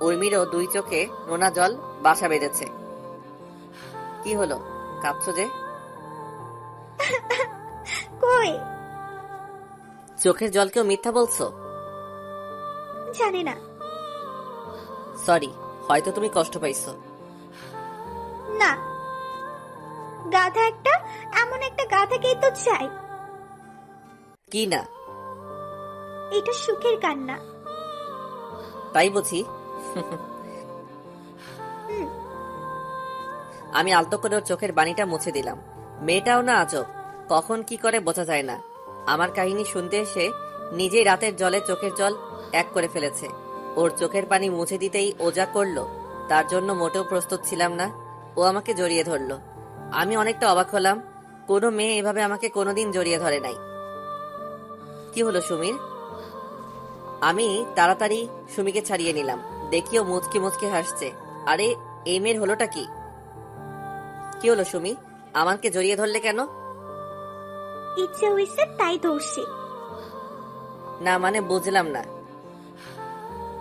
A: উর্মিরও 2 চোখে নোনা জল বাসা বেঁধেছে। কি হলো, কাঁদছো যে?
G: কই?
A: চোখের জলকেও মিথ্যা বলছো?
G: জানি না।
A: সরি, হয়তো তুমি কষ্ট পাইছো।
G: না, গাধা একটা, এমন একটা গাধাকেই তো চাই।
A: কি না?
G: এটা সুখের কান্না।
A: তাই বুঝি। আমি আলতো করে ওর চোখের বানিটা মুছে দিলাম। মেয়েটাও না আজব, কখন কি করে বোঝা যায় না। আমার কাহিনী শুনতে এসে নিজেই রাতের জলে চোখের জল এক করে ফেলেছে। ওর চোখের পানি মুছে দিতেই ও যা করলো তার জন্য মোটেও প্রস্তুত ছিলাম না। ও আমাকে জড়িয়ে ধরলো। আমি অনেকটা অবাক হলাম, কোনো মেয়ে এভাবে আমাকে কোনোদিন জড়িয়ে ধরে নাই। কি হলো সুমির? আমি তাড়াতাড়ি সুমিকে ছাড়িয়ে নিলাম। দেখিও মুচকি মুচকি হাসছে। আরে এই মেয়ের হলোটা কি? কি হলো সুমি, আমাকে জড়িয়ে ধরলে কেন?
G: ইচ্ছে হয়েছে তাই ধরছি।
A: না মানে বুঝলাম না।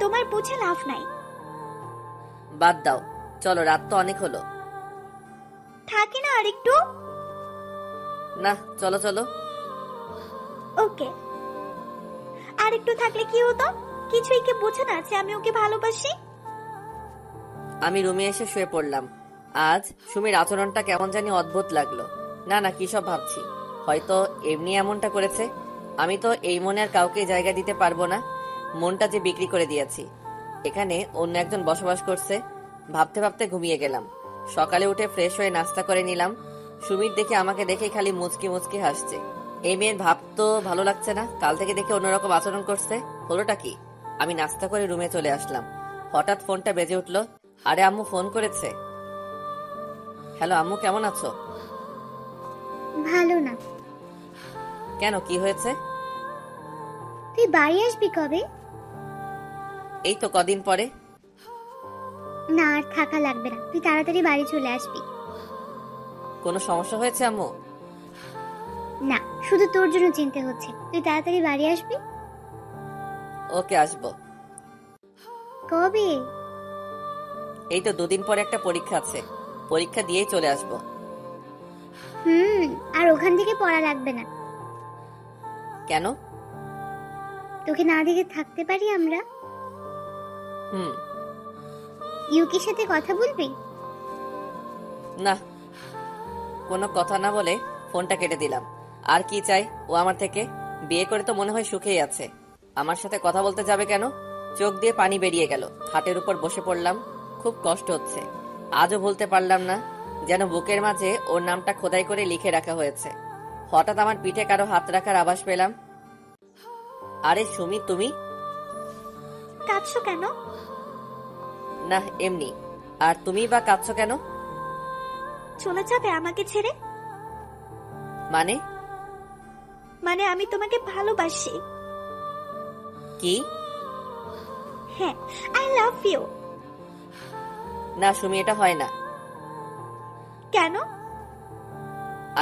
G: তোমার বুঝে লাভ নাই।
A: বাদ দাও, চলো, রাত তো অনেক হলো।
G: থাকি না আরেকটু?
A: না, চলো চলো।
G: ওকে। আরেকটু থাকলে কি হতো? কিছুই কি বোঝে না যে আমি ওকে ভালোবাসি?
A: আমি রুমে এসে শুয়ে পড়লাম। আজ সুমির আচরণটা কেমন জানি অদ্ভুত লাগলো। না না, কি সব ভাবছি, হয়তো এমনি এমনটা করেছে। আমি তো এই মনে আর কাউকে জায়গা দিতে পারবো না। মনটা যে বিক্রি করে দিয়েছি। এখানে অন্য একজন বসবাস করছে। ভাবতে ভাবতে ঘুমিয়ে গেলাম। সকালে উঠে ফ্রেশ হয়ে নাস্তা করে নিলাম। সুমির দেখে আমাকে দেখে খালি মুচকি মুচকি হাসছে। এই মেয়ের ভাব তো ভালো লাগছে না। কাল থেকে দেখে অন্যরকম আচরণ করছে। হলোটা কি? আমি নাস্তা করে রুমে চলে আসলাম। হঠাৎ ফোনটা বেজে উঠলো। আরে আম্মু ফোন করেছে। হ্যালো আম্মু, কেমন আছো?
B: ভালো না।
A: কেন, কি হয়েছে?
B: তুই বাড়ি আসবি কবে?
A: এই তো কদিন পরে।
B: না, আর থাকা লাগবে না, তুই তাড়াতাড়ি বাড়ি চলে আসবি।
A: কোনো সমস্যা হয়েছে আম্মু?
B: না, শুধু তোর জন্য চিন্তা হচ্ছে, তুই তাড়াতাড়ি বাড়ি আসবি।
A: ওকে, আসবো।
B: কবে?
A: এই তো দুদিন পরে একটা পরীক্ষা আছে, পরীক্ষা দিয়েই চলে আসবো।
B: আর ওখান থেকে পড়া লাগবে না।
A: কেন?
B: তোকে না দেখে থাকতে পারি আমরা? ইউকির সাথে কথা বলবি?
A: না, কোনো কথা না বলে ফোনটা কেটে দিলাম। আর কি চাই ও আমার থেকে? বিয়ে করে তো মনে হয় সুখেই আছে। আমার সাথে কথা বলতে যাবে কেন? চোখ দিয়ে পানি বেরিয়ে গেল। খাটের উপর বসে পড়লাম। খুব কষ্ট হচ্ছে। আজও বলতে পারলাম না, যেন বুকের মাঝে ওর নামটা খোদাই করে লিখে রাখা হয়েছে। হঠাৎ আমার পিঠে কারো হাত রাখার আভাস পেলাম। আরে সুমি, তুমি?
G: কাঁদছো কেন?
A: না, এমনি। আর তুমি বা কাঁদছো কেন?
G: চলে যাবে আমাকে ছেড়ে?
A: মানে?
G: মানে আমি তোমাকে ভালোবাসি।
A: কি?
G: হ্যাঁ, আই লাভ ইউ।
A: না সুমি, এটা হয় না।
G: কেন?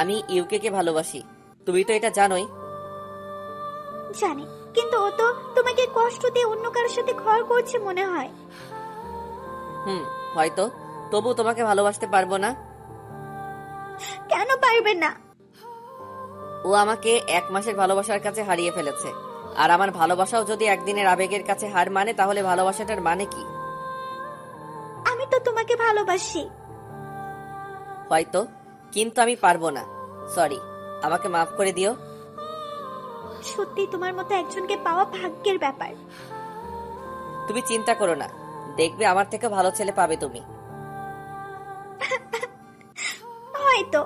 A: আমি ইউকে কে ভালোবাসি, তুমি তো এটা জানোই।
G: জানি, কিন্তু ও তো তোমাকে কষ্ট দিয়ে অন্য কারোর সাথে ঘর করছে মনে হয়।
A: হয়তো, তবু তোমাকে ভালোবাসতে পারবো না।
G: কেন পারবে না?
A: ও আমাকে 1 মাসের ভালোবাসার কাছে হারিয়ে ফেলেছে। আর আমার ভালোবাসাও যদি একদিনের আবেগের কাছে হার মানে, তাহলে ভালোবাসাটার মানে কি?
G: আমি তো তোমাকে ভালোবাসি।
A: হয়তো, কিন্তু আমি পারবো না। সরি, আমাকে মাফ করে দিও।
G: সত্যি তোমার মতো একজনকে পাওয়া ভাগ্যের ব্যাপার।
A: তুমি চিন্তা করো না, দেখবে আমার থেকে ভালো ছেলে পাবে তুমি।
G: হয়তো।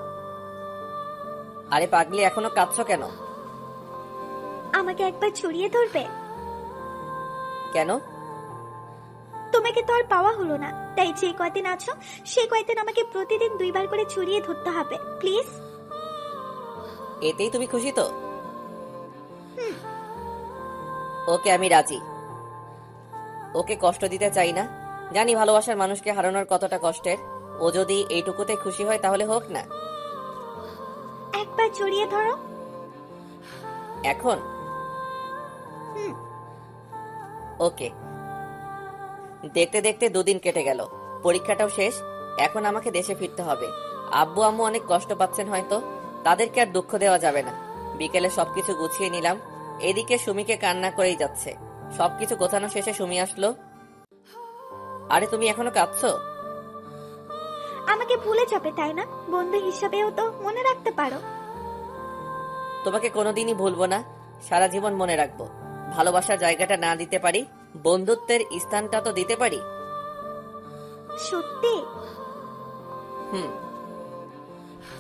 A: আরে পাগলি, এখনো কাঁদছো কেন?
G: আমাকে একবার জড়িয়ে ধরবে?
A: কেন?
G: তোমাকে তো আর পাওয়া হলো না, তাই যে কয়দিন আছো সেই কয়দিন আমাকে প্রতিদিন 2 বার করে জড়িয়ে ধরতে হবে, প্লিজ।
A: এতেই তুমি খুশি তো? ওকে, আমি রাজি। ওকে কষ্ট দিতে চাই না। জানি ভালোবাসার মানুষকে হারানোর কতটা কষ্টের। ও যদি এইটুকুতে খুশি হয় তাহলে হোক না।
G: একবার জড়িয়ে ধরো।
A: এখন? ওকে। দেখতে দেখতে 2 দিন কেটে গেল। পরীক্ষাটাও শেষ। এখন আমাকে দেশে ফিরতে হবে। আব্বু আম্মু অনেক কষ্ট পাচ্ছেন হয়তো, তাদেরকে আর দুঃখ দেওয়া যাবে না। বিকেলে সবকিছু গুছিয়ে নিলাম। এদিকে সুমিকে কান্না করেই যাচ্ছে। সবকিছু গোছানো শেষে সুমি আসলো। আরে তুমি এখনো কাঁদছো?
G: আমাকে ভুলে যাবে তাই না? বন্ধু হিসাবেও তো মনে রাখতে পারো।
A: তোমাকে কোনোদিনই ভুলবো না, সারা জীবন মনে রাখবো। ভালোবাসার জায়গাটা না দিতে পারি, বন্ধুত্বের স্থানটা তো দিতে পারি।
G: সত্যি?
A: হুম।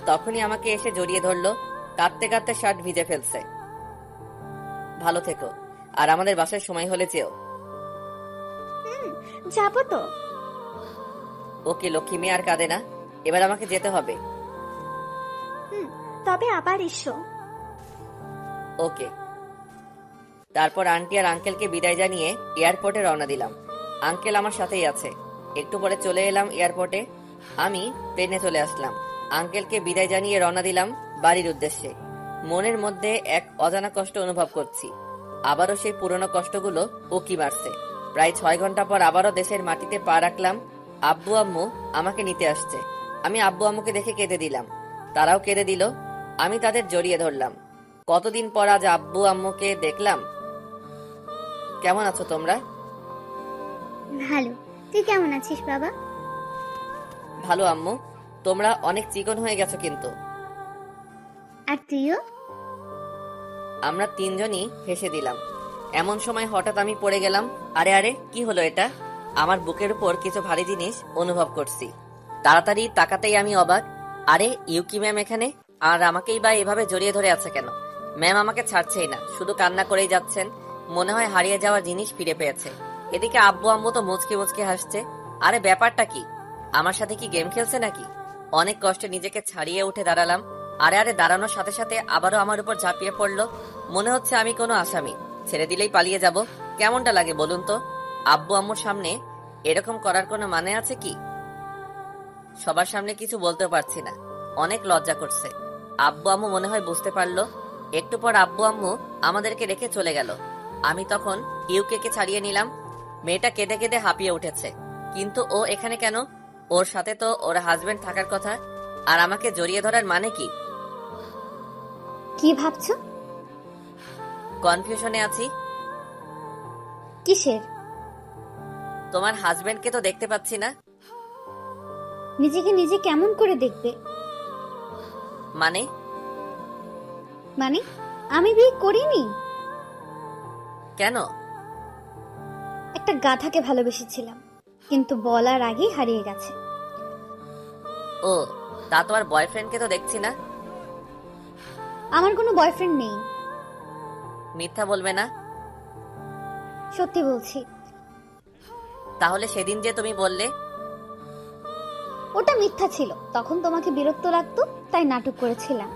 A: তখনই আমাকে এসে জড়িয়ে ধরলো, কাঁদতে কাঁদতে শার্ট ভিজে ফেলছে। ভালো থেকো, আর আমাদের বাসায় সময় হলে যেও।
G: যাবো তো।
A: ওকে, লক্ষ্মী মেয়ে আর কাঁদে না। এবার আমাকে যেতে হবে।
G: তবে আবার এসো।
A: ওকে। তারপর আন্টি আর আঙ্কেলকে বিদায় জানিয়ে এয়ারপোর্টে রওনা দিলাম। আঙ্কেল আমার সাথেই আছে। একটু পরে চলে এলাম এয়ারপোর্টে। আমি প্লেনে চলে আসলাম। আঙ্কেলকে বিদায় জানিয়ে রওনা দিলাম বাড়ির উদ্দেশ্যে। মনের মধ্যে এক অজানা কষ্ট অনুভব করছি। আবারও সেই পুরনো কষ্টগুলো উকি মারছে। প্রায় 6 ঘন্টা পর আবারও দেশের মাটিতে পা রাখলাম। আব্বু আম্মু আমাকে নিতে আসছে। আমি আব্বু আম্মুকে দেখে কেঁদে দিলাম, তারাও কেঁদে দিল। আমি তাদের জড়িয়ে ধরলাম। কতদিন পর আজ আব্বু আম্মুকে দেখলাম। কেমন আছো তোমরা?
B: ভালো। তুই কেমন আছিস বাবা?
A: ভালো আম্মু। তোমরা অনেক চিকন হয়ে গেছো কিন্তু।
B: আর তুইও?
A: আমরা তিনজনই হেসে দিলাম। এমন সময় হঠাৎ আমি পড়ে গেলাম। আরে আরে, কি হলো এটা? আমার বুকের উপর কিছু ভারী জিনিস অনুভব করছি। তাড়াতাড়ি তাকাতেই আমি অবাক। আরে, ইউকি ম্যাম এখানে, আর আমাকেই বা এভাবে জড়িয়ে ধরে আছে কেন? ম্যাম আমাকে ছাড়ছেই না, শুধু কান্না করেই যাচ্ছেন। মনে হয় হারিয়ে যাওয়া জিনিস ফিরে পেয়েছে। এদিকে আব্বু আম্মু তো মুচকে মুচকে হাসছে। আরে ব্যাপারটা কি? আমার সাথে কি গেম খেলছে নাকি? অনেক কষ্টে নিজেকে ছাড়িয়ে উঠে দাঁড়ালাম। আরে আরে, দাঁড়ানোর সাথে সাথে আবারও আমার উপর ঝাঁপিয়ে পড়লো। মনে হচ্ছে আমি কোনো আসামি, ছেড়ে দিলেই পালিয়ে যাব। কেমনটা লাগে বলুন তো? আব্বু আম্মুর সামনে এরকম করার কোনো মানে আছে কি? সবার সামনে কিছু বলতে পারছি না, অনেক লজ্জা করছে। আব্বু আম্মু মনে হয় বুঝতে পারলো। একটু পর আব্বু আম্মু আমাদেরকে রেখে চলে গেল। আমি তখন ইউকে কে ছাড়িয়ে নিলাম। মেয়েটা কেঁদে কেঁদে হাঁপিয়ে উঠেছে। কিন্তু ও এখানে কেন? ওর সাথে তো ওর হাজবেন্ড থাকার কথা। আর আমাকে জড়িয়ে ধরার মানে কি?
G: কি ভাবছো?
A: কনফিউশনে আছি।
G: কিসের?
A: তোমার হাজবেন্ডকে তো দেখতে পাচ্ছি না।
G: নিজেকে নিজে কেমন করে দেখবে?
A: মানে?
G: মানে আমি বিয়ে করিনি।
A: কেন?
G: একটা গাধাকে ভালোবেসেছিলাম, কিন্তু বলার আগেই হারিয়ে গেছে।
A: ও, তা তোমার বয়ফ্রেন্ডকে তো দেখছি না।
G: আমার কোনো বয়ফ্রেন্ড নেই।
A: মিথ্যা বলবে না।
G: সত্যি বলছি।
A: তাহলে সেদিন যে তুমি বললে।
G: ওটা মিথ্যা ছিল, তখন তোমাকে বিরক্ত লাগতো তাই নাটক করেছিলাম।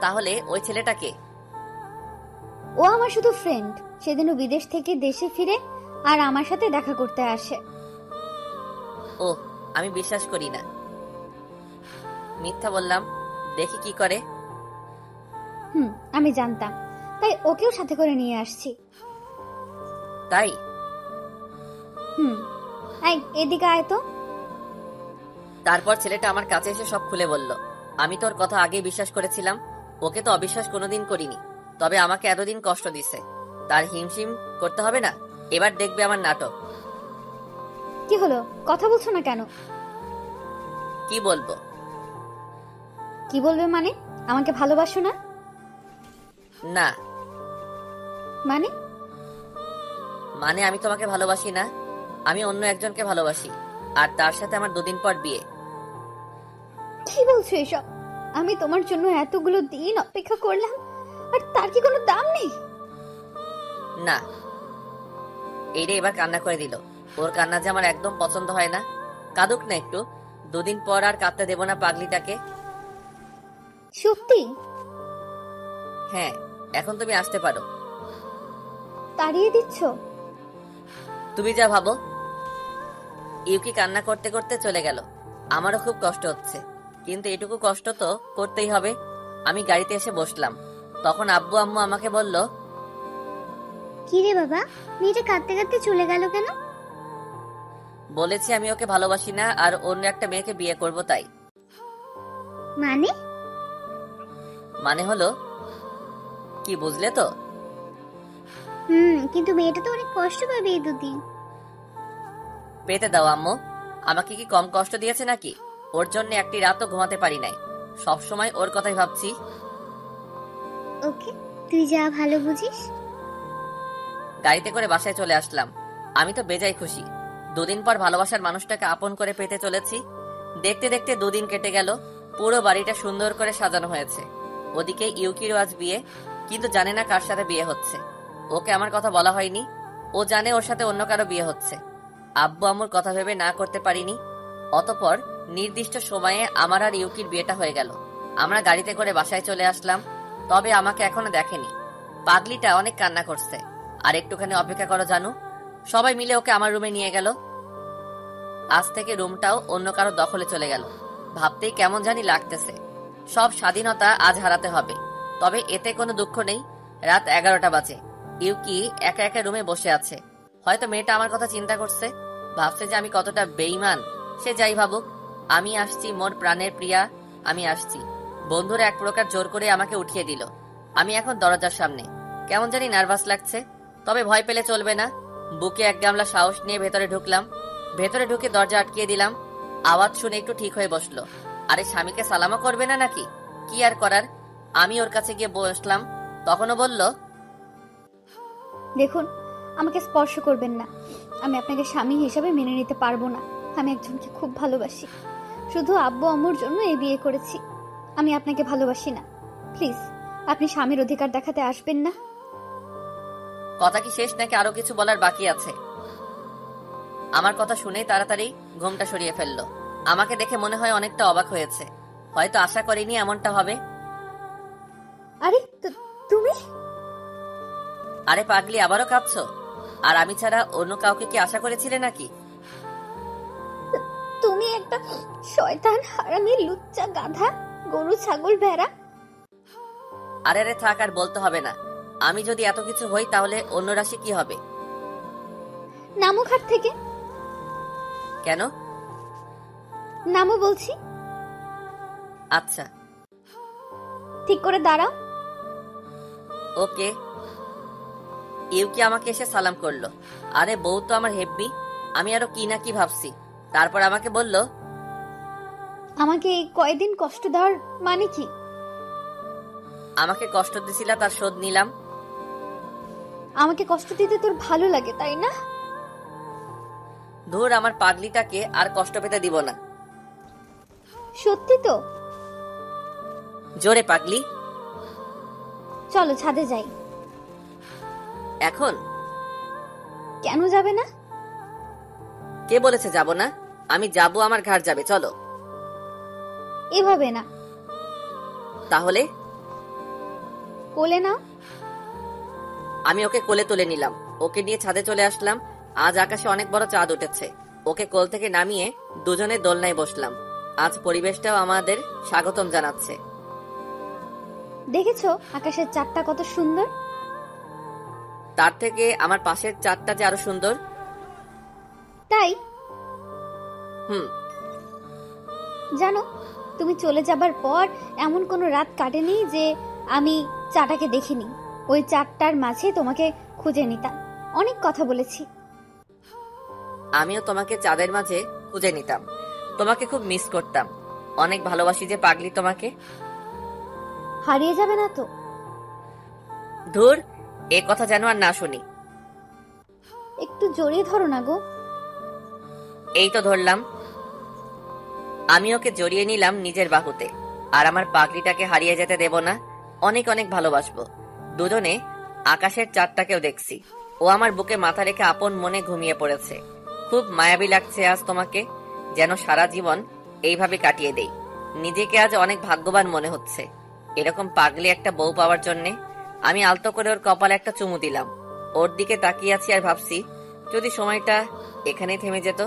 A: তাহলে ওই ছেলেটাকে?
G: ও আমার শুধু ফ্রেন্ড। সেদিনও বিদেশ থেকে দেশে ফিরে আর আমার সাথে দেখা করতে আসে।
A: ও, আমি বিশ্বাস করি না। মিথ্যা বললাম, দেখি কি করে।
G: আমি জানতাম, তাই ওকেও সাথে করে নিয়ে আসছি।
A: তাই?
G: এই এদিকে আয় তো।
A: তারপর ছেলেটা আমার কাছে এসে সব খুলে বলল। আমি তোর কথা আগেই বিশ্বাস করেছিলাম। ওকে তো অবিশ্বাস কোনোদিন করিনি। তবে আমাকে এতদিন কষ্ট দিছে, তার হিমশিম করতে হবে না। এবার দেখবে আমার নাটক।
G: কি হলো, কথা বলছো না কেন?
A: কি বলবো?
G: কি বলবে মানে? আমাকে ভালোবাসো না?
A: না।
G: মানে?
A: মানে আমি তোমাকে ভালোবাসি না, আমি অন্য একজনকে ভালোবাসি। আর তার সাথে আমার 2 দিন পর বিয়ে।
G: কি বলছো এসব? আমি তোমার জন্য এতগুলো দিন অপেক্ষা করলাম, আর তার কি কোনো দাম নেই?
A: না। এই রে, এবার কান্না করে দিল। ওর কান্না যে আমার একদম পছন্দ হয় না। কাঁদুক না একটু, 2 দিন পর আর কাঁদতে দেব না পাগলিটাকে।
G: সত্যি?
A: হ্যাঁ, এখন তুমি আসতে পারো।
G: তাড়িয়ে দিচ্ছ?
A: তুমি যা ভাবো। ইউকি কান্না করতে করতে চলে গেল। আমারও খুব কষ্ট হচ্ছে, কিন্তু এটুকু কষ্ট তো করতেই হবে। আমি গাড়িতে এসে বসলাম। তখন আব্বু আম্মু আমাকে বলল,
B: কি রে বাবা, মেয়েটা কাঁদতে কাঁদতে চলে গেল কেন?
A: বলেছি আমি ওকে ভালোবাসি না আর অন্য একটা মেয়েকে বিয়ে করব তাই।
B: মানে?
A: মানে হলো কি, বুঝলে তো?
B: কিন্তু মেয়েটা তো অনেক কষ্ট পাবে এই 2 দিন।
A: পেতে দাও আম্মু। আমাকে কি কম কষ্ট দিয়েছে নাকি? ওর জন্য একটি রাতও ঘুমাতে পারি নাই। সবসময় ওর কথাই ভাবছি।
B: ওকে, তুই যা ভালো বুঝিস।
A: গাড়িতে করে বাসায় চলে আসলাম। আমি তো বেজায় খুশি। 2 দিন পর ভালোবাসার মানুষটাকে আপন করে পেতে চলেছি। দেখতে দেখতে 2 দিন কেটে গেল। পুরো বাড়িটা সুন্দর করে সাজানো হয়েছে। ওদিকে ইউকিরও আজ বিয়ে, কিন্তু জানে না কার সাথে বিয়ে হচ্ছে। ওকে আমার কথা বলা হয়নি। ও জানে ওর সাথে অন্য কারো বিয়ে হচ্ছে। আব্বু আম্মুর কথা ভেবে না করতে পারিনি। অতঃপর নির্দিষ্ট সময়ে আমার আর ইউকির বিয়েটা হয়ে গেল। আমরা গাড়িতে করে বাসায় চলে আসলাম। তবে আমাকে এখনো দেখেনি। পাগলিটা অনেক কান্না করছে। আর একটুখানি অপেক্ষা করো জানু। সবাই মিলে ওকে আমার রুমে নিয়ে গেল। আজ থেকে রুমটাও অন্য কারো দখলে চলে গেল। ভাবতেই কেমন জানি লাগতেছে। সব স্বাধীনতা আজ হারাতে হবে। তবে এতে কোনো দুঃখ নেই। রাত 11টা বাজে। ইউকি একা একা রুমে বসে আছে। হয়তো মেয়েটা আমার কথা চিন্তা করছে, ভাবছে যে আমি কতটা বেঈমান। সে যাই ভাবুক, আমি আসছি মোর প্রাণের প্রিয়া, আমি আসছি। বন্ধুরা এক প্রকার জোর করে আমাকে উঠিয়ে দিল। আমি এখন দরজার সামনে। কেমন জানি নার্ভাস লাগছে, তবে ভয় পেলে চলবে না। বুকে এক গামলা সাহস নিয়ে ভেতরে ঢুকলাম। ভেতরে ঢুকে দরজা আটকিয়ে দিলাম। আওয়াজ শুনে একটু ঠিক হয়ে বসলো। আরে স্বামীকে সালামও করবে না নাকি? কি আর করার, আমি ওর কাছে গিয়ে বসলাম। তখনও বলল,
G: দেখুন, আমাকে স্পর্শ করবেন না। আমি আপনাকে স্বামী হিসেবে মেনে নিতে পারবো না। আমি একজনকে খুব ভালোবাসি। শুধু আব্বু আম্মুর জন্য এই বিয়ে করেছি। আমি আপনাকে ভালোবাসি না। প্লিজ, আপনি স্বামীর অধিকার দেখাতে আসবেন না।
A: কথা কি শেষ নাকি আরো কিছু বলার বাকি আছে? আমার কথা শুনেই তাড়াতাড়ি ঘুমটা সরিয়ে ফেললো। আমাকে দেখে মনে হয় অনেকটা অবাক হয়েছে। হয়তো আশা করিনি এমনটা হবে।
G: আরে তুমি?
A: আরে পাগলি, আবারও কাঁদছো? আর আমি ছাড়া অন্য কাউকে কি আশা করেছিলে নাকি?
G: তুমি একটা শয়তান, হারামি, লুচ্চা, গাধা, গরু, ছাগল, ভেড়া।
A: আরে আরে থাক, আর বলতে হবে না। আমি যদি এত কিছু হই তাহলে অন্য রাশি কি হবে?
G: নামো ঘাট থেকে।
A: কেন?
G: নামো বলছি।
A: আচ্ছা
G: ঠিক করে দাঁড়াও।
A: ওকে। ইউকি আমাকে এসে সালাম করলো। আরে বউ তো আমার হেব্বি। আমি আরো কি না কি ভাবছি। তারপর আমাকে বলল,
G: আমাকে এই কয়দিন কষ্ট দেওয়ার মানে কি?
A: আমাকে কষ্ট দিছিলা, তার শোধ নিলাম।
G: আমাকে কষ্ট দিতে তোর ভালো লাগে, তাই না?
A: ধুর, আমার পাগলিটাকে আর কষ্ট পেতে দিব না।
G: সত্যি তো?
A: জোরে পাগলি।
G: চলো ছাদে যাই।
A: এখন?
G: কেন যাবে না?
A: কে বলেছে যাব না? আমি যাব, আমার ঘাট যাবে, চলো।
G: এভাবে না।
A: তাহলে?
G: কোলে নাও।
A: আমি ওকে কোলে তুলে নিলাম। ওকে নিয়ে ছাদে চলে আসলাম। আজ আকাশে অনেক বড় চাঁদ উঠেছে। ওকে কোল থেকে নামিয়ে দুজনে দোলনায় বসলাম। আজ পরিবেশটাও আমাদের স্বাগতম জানাচ্ছে।
G: দেখেছো আকাশের চাঁদটা কত সুন্দর?
A: তার থেকে আমার পাশের চাঁদটা যে আরো সুন্দর।
G: তাই?
A: হুম।
G: জানো, তুমি চলে যাবার পর এমন কোনো রাত কাটেনি যে আমি চাঁদটাকে দেখিনি। ওই চাঁদটার মাঝে তোমাকে খুঁজে নিতাম। অনেক কথা বলেছি।
A: আমিও তোমাকে চাঁদের মাঝে খুঁজে নিতাম। তোমাকে খুব মিস করতাম। অনেক ভালোবাসি যে পাগলি তোমাকে।
G: হারিয়ে যাবে না তো?
A: ধুর, এ কথা যেন আর না শুনি।
G: একটু জড়িয়ে ধরো না গো।
A: এই তো ধরলাম। আমি ওকে জড়িয়ে নিলাম নিজের বাহুতে। আর আমার পাগলিটাকে হারিয়ে যেতে দেব না। অনেক অনেক ভালোবাসবো। দুজনে আকাশের চাঁদটাকেও দেখছি। ও আমার বুকে মাথা রেখে আপন মনে ঘুমিয়ে পড়েছে। খুব মায়াবী লাগছে আজ তোমাকে। যেন সারা জীবন এইভাবে কাটিয়ে দেই। নিজেকে আজ অনেক ভাগ্যবান মনে হচ্ছে এরকম পাগলি একটা বউ পাওয়ার জন্যে। আমি আলতো করে ওর কপালে একটা চুমু দিলাম। ওর দিকে তাকিয়ে আছি আর ভাবছি, যদি সময়টা এখানেই থেমে যেত।